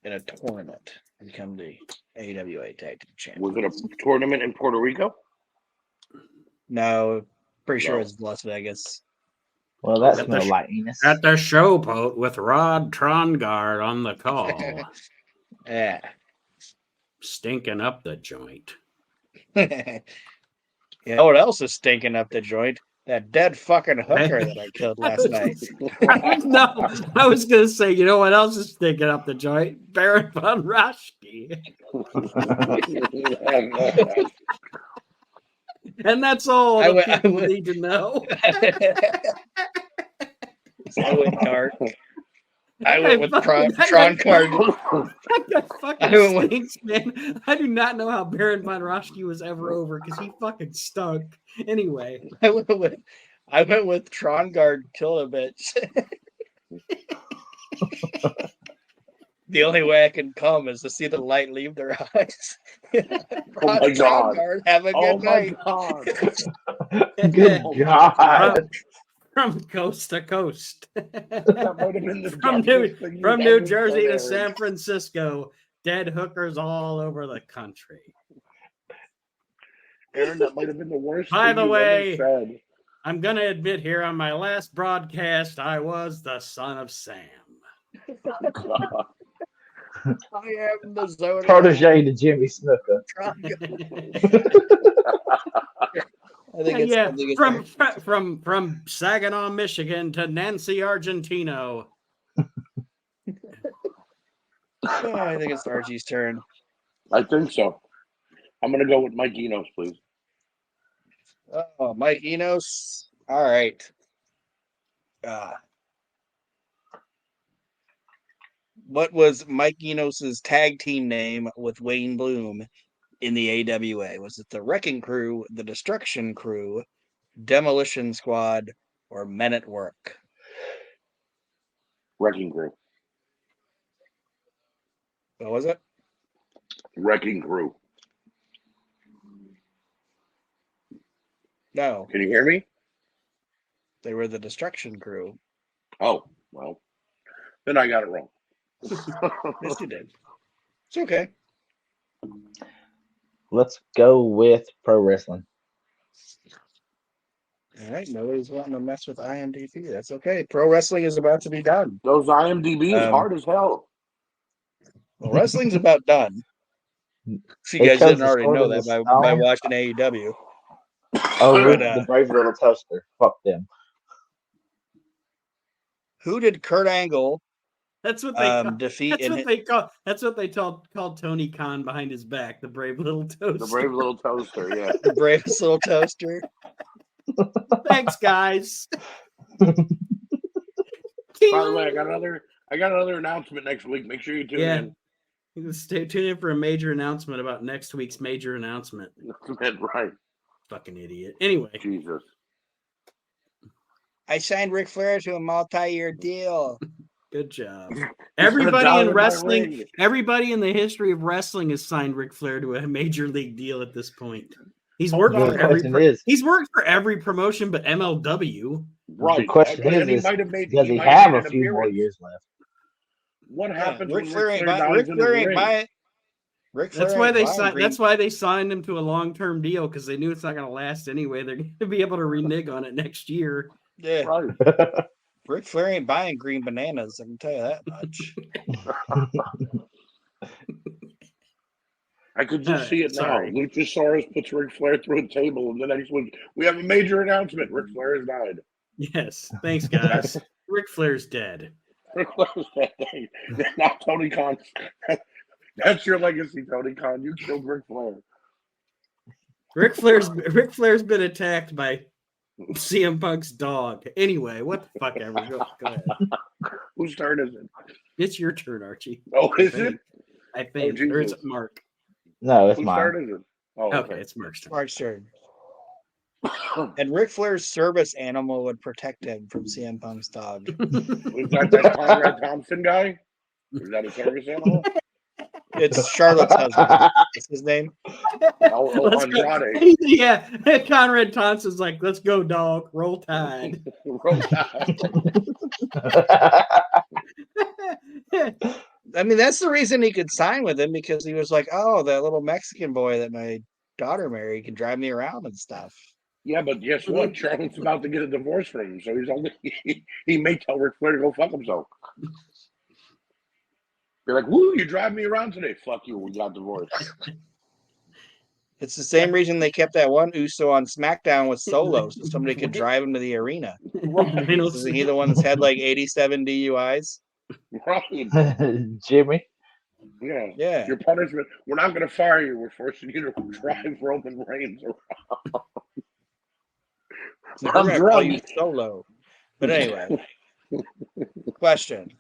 in a tournament to become the AWA Tag Team Champions. Was it a tournament in Puerto Rico? No, pretty sure No. it's Las Vegas. Well, that's no like Enos. At the showboat with Rod Trongard on the call. Yeah. Stinking up the joint. You know what else is stinking up the joint? That dead fucking hooker that I killed last night. No, I was going to say, you know what else is stinking up the joint? Baron von Raschke. And that's all people need to know. I went dark. I went with Tron card. That guy fucking stinks, man. I do not know how Baron von Raschke was ever over because he fucking stunk. Anyway, I went with Tron guard killed a bitch. The only way I can come is to see the light leave their eyes. Oh my God. Guard, have a good night. God. Good God. From coast to coast. That might have been the From New Jersey to San Francisco, dead hookers all over the country. Aaron, that might have been the worst. By thing the you've way, ever said. I'm going to admit here on my last broadcast, I was the son of Sam. I am the zone. Protege to Jimmy Snuka. I think it's from Saginaw, Michigan to Nancy, Argentino. I think it's Archie's turn. I think so. I'm going to go with Mike Enos, please. Oh, Mike Enos. All right. What was Mike Enos's tag team name with Wayne Bloom in the AWA? Was it the Wrecking Crew, the Destruction Crew, Demolition Squad, or Men at Work? Wrecking Crew. What was it? Wrecking Crew. No. Can you hear me? They were the Destruction Crew. Oh, well. Then I got it wrong. Yes, you did. It's okay. Let's go with pro wrestling. All right. Nobody's wanting to mess with IMDb. That's okay. Pro wrestling is about to be done. Those IMDb's hard as hell. Well, wrestling's about done. If you guys didn't already know that by watching AEW. Oh, the Brave Little Toaster. Fuck them. Who did Kurt Angle That's what they defeat? That's what they called Tony Khan behind his back. The brave little toaster. The Brave Little Toaster. Yeah. The bravest little toaster. Thanks, guys. By the way, I got another announcement next week. Make sure you tune in. Stay tuned in for a major announcement about next week's major announcement. Right. Fucking idiot. Anyway. Jesus. I signed Ric Flair to a multi-year deal. Good job. Everybody in wrestling, everybody in the history of wrestling has signed Ric Flair to a major league deal at this point. He's worked for every promotion but MLW. Right. The question is does he have a few more years left? What happens Ric when Flair Ric Flair ain't buying? That's why they signed him to a long-term deal, because they knew it's not going to last anyway. They're going to be able to renege on it next year. Yeah. Right. Ric Flair ain't buying green bananas, I can tell you that much. I could just see it now. Luchasaurus puts Ric Flair through a table, and the next week we have a major announcement. Ric Flair has died. Yes. Thanks, guys. Ric Flair's dead. Ric Flair's dead. Not Tony Khan. That's your legacy, Tony Khan. You killed Ric Flair. Ric Flair's been attacked by CM Punk's dog. Anyway, what the fuck ever. Go ahead. Whose turn is it? It's your turn, Archie. Oh, is it? I think. Or is it Mark? No, it's Whose mine. turn is it? Oh, okay, it's Mark's turn. Mark's turn. And Ric Flair's service animal would protect him from CM Punk's dog. Was that Conrad Thompson guy? Is that a service animal? It's Charlotte's husband. What's his name? Andrade. Yeah, Conrad Thompson's like, let's go, dog. Roll Tide. Roll Tide. I mean, that's the reason he could sign with him, because he was like, oh, that little Mexican boy that my daughter married can drive me around and stuff. Yeah, but guess what? Charlotte's about to get a divorce from him, so he may tell Ric Flair to go fuck himself. You're like, woo, you drive me around today. Fuck you, we got divorced. It's the same reason they kept that one Uso on SmackDown with Solo, so somebody could drive him to the arena. Right. Isn't he the one that's had like 87 DUIs? Right. Jimmy? Yeah. Your punishment, we're not going to fire you. We're forcing you to drive Roman Reigns around. So we're going to call you Solo. But anyway, question.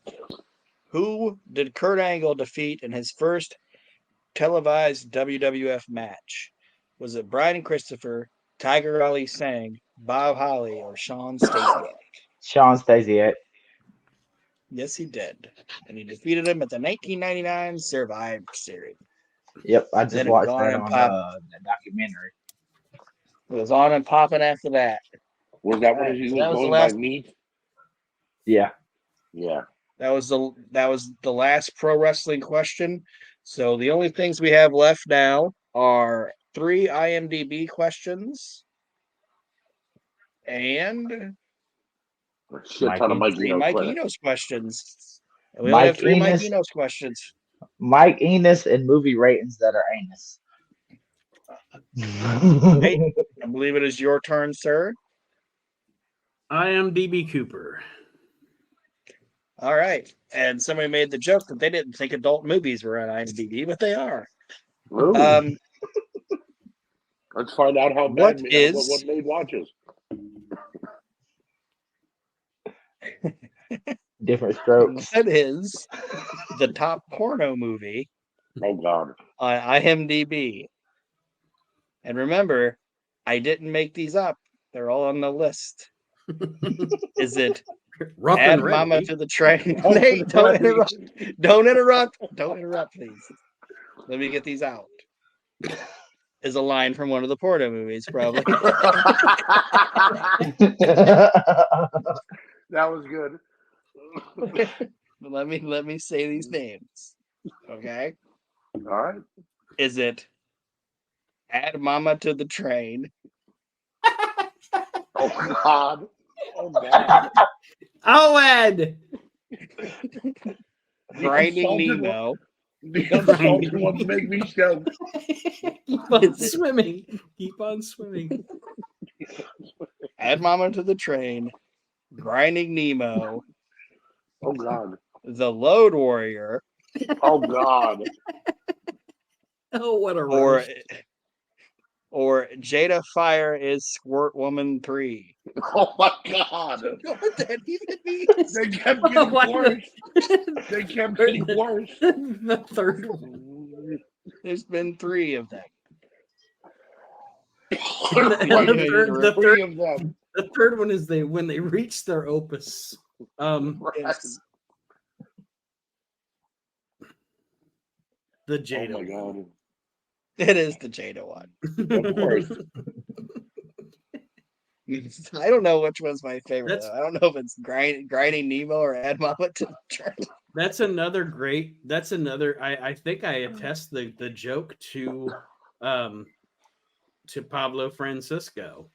Who did Kurt Angle defeat in his first televised WWF match? Was it Brian Christopher, Tiger Ali Singh, Bob Holly, or Shawn Stasiak? Shawn Stasiak. Yes, he did. And he defeated him at the 1999 Survivor Series. Yep, I just watched that on the documentary. It was on and popping after that. Was that when he was going by meat? Yeah. Yeah. That was the last pro wrestling question. So the only things we have left now are 3 IMDb questions and Shit ton of Mike Enos questions. And we only have 3 Mike Enos questions. Mike Enos and movie ratings that are anus. Hey, I believe it is your turn, sir. IMDb Cooper. All right. And somebody made the joke that they didn't think adult movies were on IMDb, but they are. Let's find out how bad what Made watches. Different strokes. That is the top porno movie. Oh, God. On IMDb. And remember, I didn't make these up. They're all on the list. Is it Rough Add and Ready? Mama to the Train? Nate, don't interrupt. Don't interrupt. Don't interrupt, please. Let me get these out. Is a line from one of the porno movies, probably. That was good. Let me say these names. Okay. All right. Is it Add Mama to the Train? Oh, God. Oh, God. Ed. Grinding Nemo. The unsalted ones make me choke. Keep on swimming. Keep on swimming. Add Mama to the Train. Grinding Nemo. Oh, God. The Load Warrior. Oh, God. Oh, what a roast. or Jada Fire is Squirt Woman 3. Oh my God! What that even means? They kept getting worse. They kept getting worse. The third one. There's been 3 of them. The third one is when they reach their opus. Yes. The Jada. Oh my God! It is the Jada one. Of course. I don't know which one's my favorite. I don't know if it's grinding Nemo or Add Mama to the Chart. That's another great. That's another. I think I attest the joke to Pablo Francisco.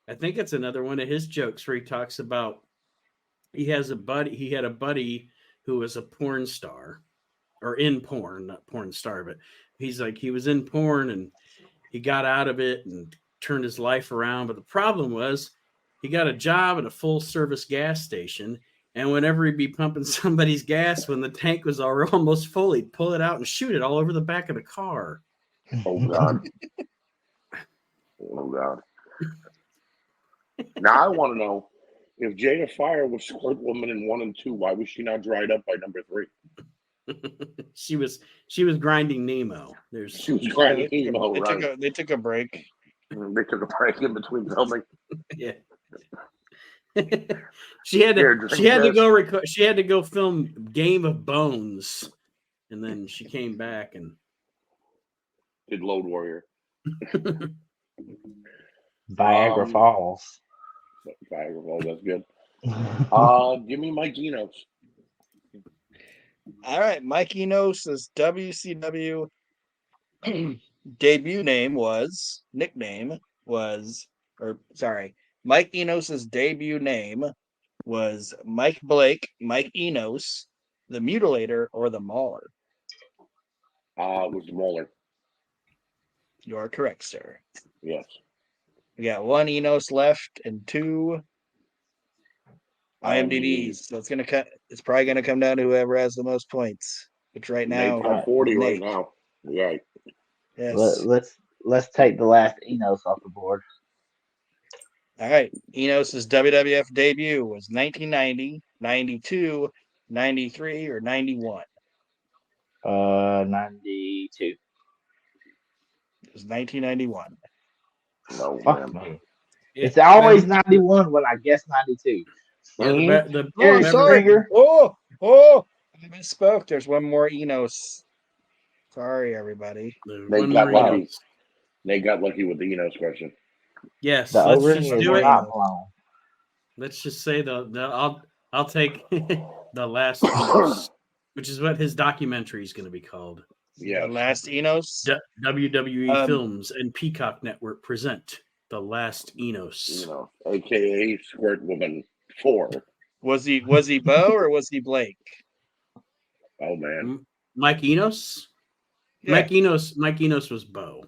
I think it's another one of his jokes where he talks about he had a buddy who was a porn star, or in porn, not porn star, but he's like, he was in porn and he got out of it and turned his life around. But the problem was he got a job at a full service gas station. And whenever he'd be pumping somebody's gas, when the tank was almost full, he'd pull it out and shoot it all over the back of the car. Oh God! Oh God! Now I want to know, if Jada Fire was Squirt Woman in 1 and 2, why was she not dried up by number 3? She was grinding Nemo. She was grinding Nemo. They took a break. They took a break in between filming. Yeah. She had to go film Game of Bones, and then she came back and did Load Warrior. Viagra Falls. Viagra Falls, that's good. Give me Mike Enos. All right, Mike Enos' WCW Mike Enos' debut name was Mike Blake, Mike Enos, the Mutilator, or the Mauler. It was the Mauler. You are correct, sir. Yes. We got 1 Enos left and 2 IMDb's. So it's probably gonna come down to whoever has the most points. Which right now, Nate's got 40 right now. Yeah. Yes. Let's take the last Enos off the board. All right. Enos' WWF debut was 1990, 92, 93, or 91. 92. It was 1991. No, Fuck man. me. It's always 91 when I guess 92. Sorry. I misspoke. There's one more Enos. Sorry, everybody. Nate got lucky. Nate got lucky with the Enos question. Yes, let's just do it. Blown. Let's just say I'll take the last Enos, which is what his documentary is going to be called. Yeah, The Last Enos. WWE Films and Peacock Network present The Last Enos. AKA Squirt Woman 4. Was he Bo or was he Blake? Oh man, Mike Enos. Yeah. Mike Enos was Bo.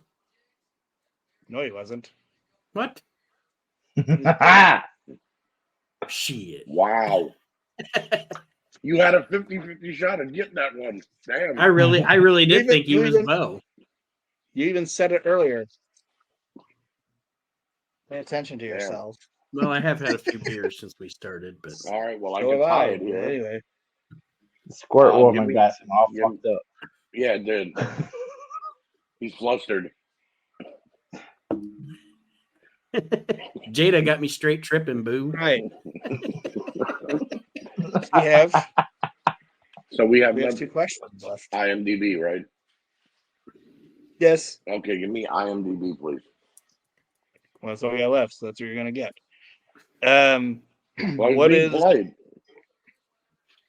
No, he wasn't. What? Shit. Wow. You had a 50-50 shot at getting that one. Damn. I really did think he was Bo. You even said it earlier. Pay attention to yourself. Well, I have had a few beers since we started, but all right. Well, I can tie it here. Anyway, Squirt Woman got him all fucked up. Yeah, it did. He's flustered. Jada got me straight tripping, boo. Right. we have 2 questions left. IMDb, right? Yes. Okay, give me IMDb, please. Well, that's all we got left, so that's what you're gonna get.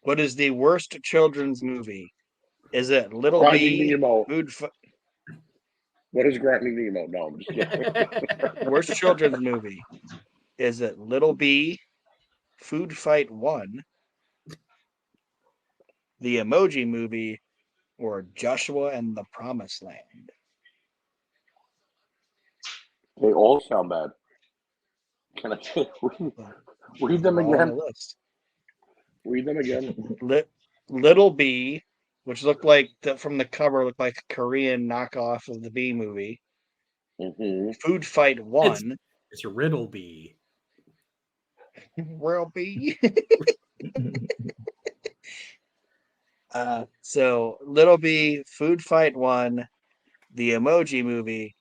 What is the worst children's movie? Is it Little Grinding B? Nemo. What is Grinding Nemo? No, I'm just kidding. Worst children's movie. Is it Little B, Food Fight 1, The Emoji Movie, or Joshua and the Promised Land? They all sound bad. Can I read them again? Read them again. Little B, which looked like from the cover looked like a Korean knockoff of the B movie. Mm-hmm. Food Fight 1. It's a riddle bee. Will be. So Little B, Food Fight 1, The Emoji Movie,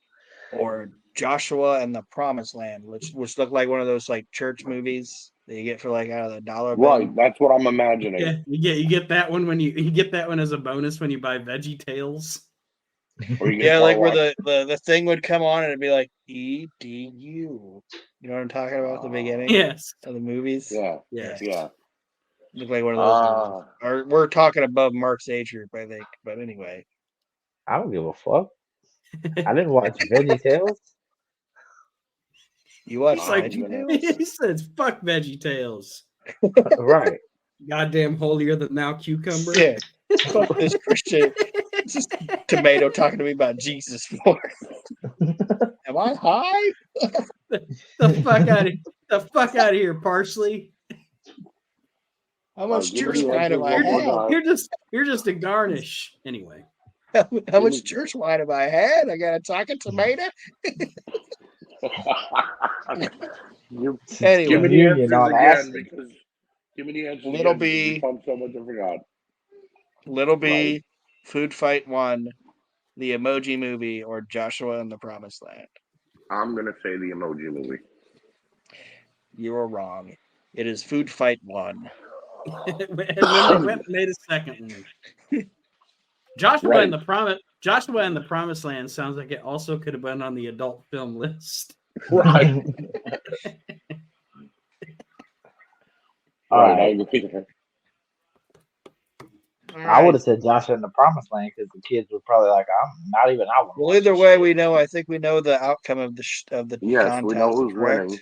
or Joshua and the Promised Land, which look like one of those like church movies that you get for like out of the dollar bin. Right, that's what I'm imagining. Yeah, you get that one when you get that one as a bonus when you buy Veggie Tales. Yeah, like where the thing would come on and it'd be like EDU. You know what I'm talking about at the beginning? Yes. Of the movies? Yeah. Yes. Yeah. Look like one of those movies. Or we're talking above Mark's age group, I think. But anyway. I don't give a fuck. I didn't watch Veggie Tales. You watched Veggie Tales? He says, fuck Veggie Tales. Right. Goddamn holier than thou cucumber. Yeah. Fuck this Christian. This is Tomato talking to me about Jesus for. Am I high? The fuck out of here, Parsley. How much church wine have I had? You're just a garnish. Anyway. How much church wine have I had? I got a talking tomato. Anyway, give me the answers on again acid. because give me the answers Little again B. because you so much I forgot. Little B, Right. Food Fight 1, The Emoji Movie, or Joshua and the Promised Land. I'm gonna say The Emoji Movie. You're wrong. It is Food Fight 1. And then they went and made a second one. Joshua and the Promised Land sounds like it also could have been on the adult film list. Right. All right. right. I agree with that. I would have said Joshua in the Promised Land because the kids were probably like, "I'm not even out." Well, either way, we know. I think we know the outcome of the Yes, contest. we know who's correct? winning.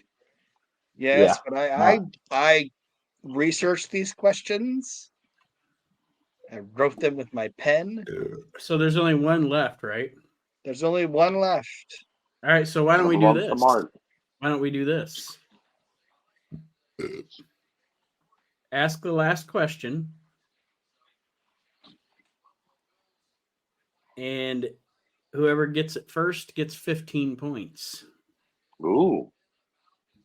Yes, Yeah. but I researched these questions. I wrote them with my pen. So there's only one left, right? There's only one left. All right, so why don't we do this? Why don't we do this? Ask the last question. And whoever gets it first gets 15 points. Ooh.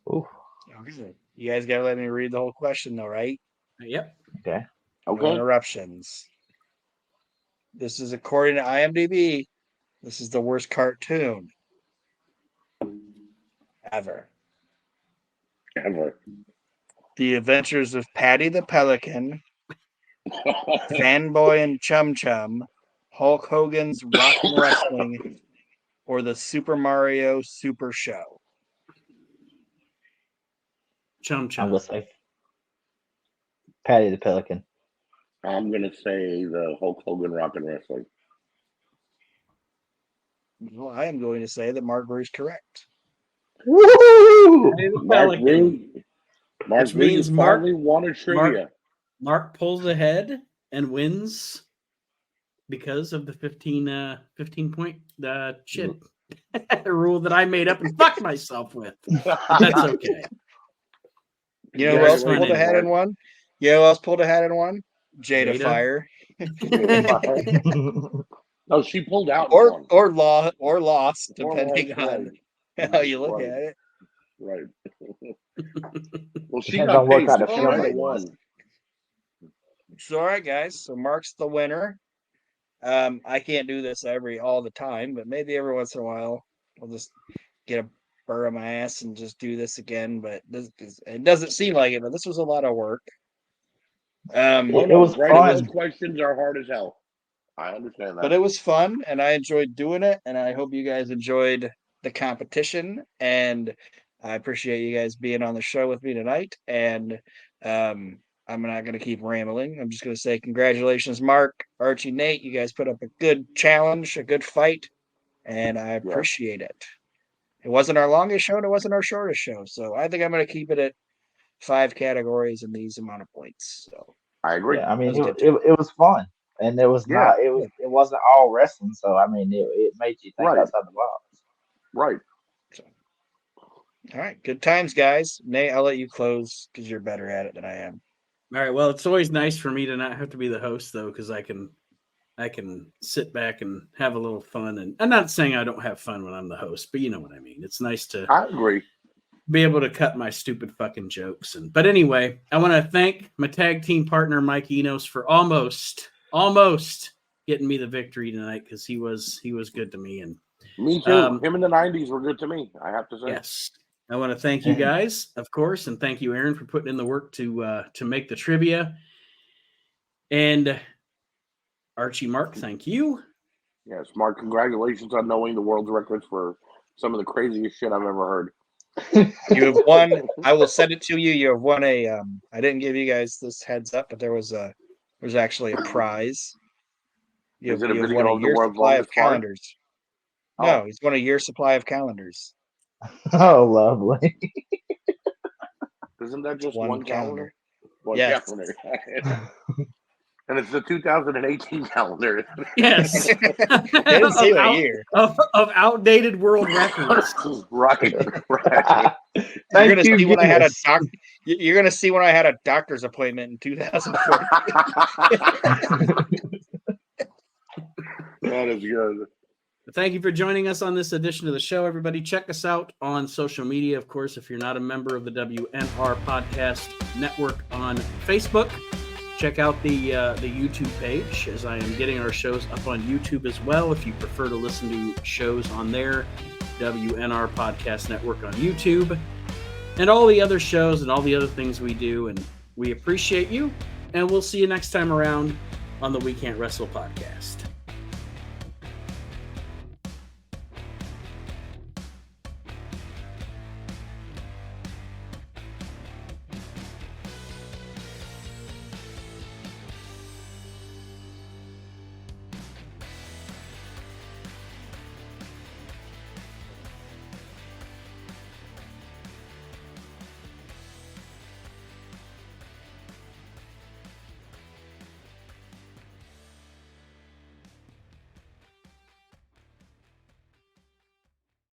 Okay. You guys gotta let me read the whole question though, right? Yep. Okay. No interruptions. This is according to IMDb. This is the worst cartoon ever. The Adventures of Patty the Pelican, Fanboy and Chum Chum, Hulk Hogan's Rock and Wrestling, or the Super Mario Super Show. Chum Chum. I'm gonna say Patty the Pelican. I'm gonna say the Hulk Hogan Rock and Wrestling. Well, I am going to say that Mark Brew is correct. Woo! Which means Mark won a trivia. Mark pulls ahead and wins because of the 15 point shit rule that I made up and fucked myself with. But that's okay. You know who else pulled ahead and won? You know who else pulled ahead and won? Jada Fire. No, she pulled out. Or lost, depending on how you look at it. Right. Well, she Depends got on what paid. kind of She film might it have was. won. So all right, guys. So Mark's the winner. I can't do this all the time, but maybe every once in a while I'll just get a burr on my ass and just do this again. But it doesn't seem like it. But this was a lot of work. It was fun. Those questions are hard as hell. I understand that. But it was fun, and I enjoyed doing it, and I hope you guys enjoyed the competition. And I appreciate you guys being on the show with me tonight. And I'm not going to keep rambling. I'm just going to say congratulations, Mark, Archie, Nate. You guys put up a good challenge, a good fight, and I appreciate it. It wasn't our longest show, and it wasn't our shortest show. So I think I'm going to keep it at 5 categories and these amount of points. So I agree. Yeah, I mean, it was fun, and it wasn't all wrestling. So I mean, it made you think outside the box. Right. So, all right, good times, guys. Nate, I'll let you close because you're better at it than I am. All right. Well, it's always nice for me to not have to be the host, though, because I can I can sit back and have a little fun. And I'm not saying I don't have fun when I'm the host, but you know what I mean. It's nice to I agree. be able to cut my stupid fucking jokes. But anyway, I want to thank my tag team partner, Mike Enos, for almost getting me the victory tonight, because he was good to me. And me too. Him in the 90s were good to me, I have to say. Yes. I want to thank you guys, of course, and thank you, Aaron, for putting in the work to make the trivia. And Archie, Mark, thank you. Yes, Mark, congratulations on knowing the world's records for some of the craziest shit I've ever heard. You have won. I will send it to you. You have won a. I didn't give you guys this heads up, but there's actually a prize. Is it a you've video won of the year's world's supply of longest fart? calendars. No, he's won a year's supply of calendars. Oh, lovely. Isn't that just One one calendar? One Yes. calendar. And it's the 2018 calendar. Yes. It didn't say a year. Of outdated world records. Right. Thank you. See when I had a You're gonna see when I had a doctor's appointment in 2014. That is good. Thank you for joining us on this edition of the show, everybody. Check us out on social media, of course, if you're not a member of the WNR Podcast Network on Facebook. Check out the YouTube page, as I am getting our shows up on YouTube as well. If you prefer to listen to shows on there, WNR Podcast Network on YouTube, and all the other shows and all the other things we do. And we appreciate you, and we'll see you next time around on the We Can't Wrestle Podcast.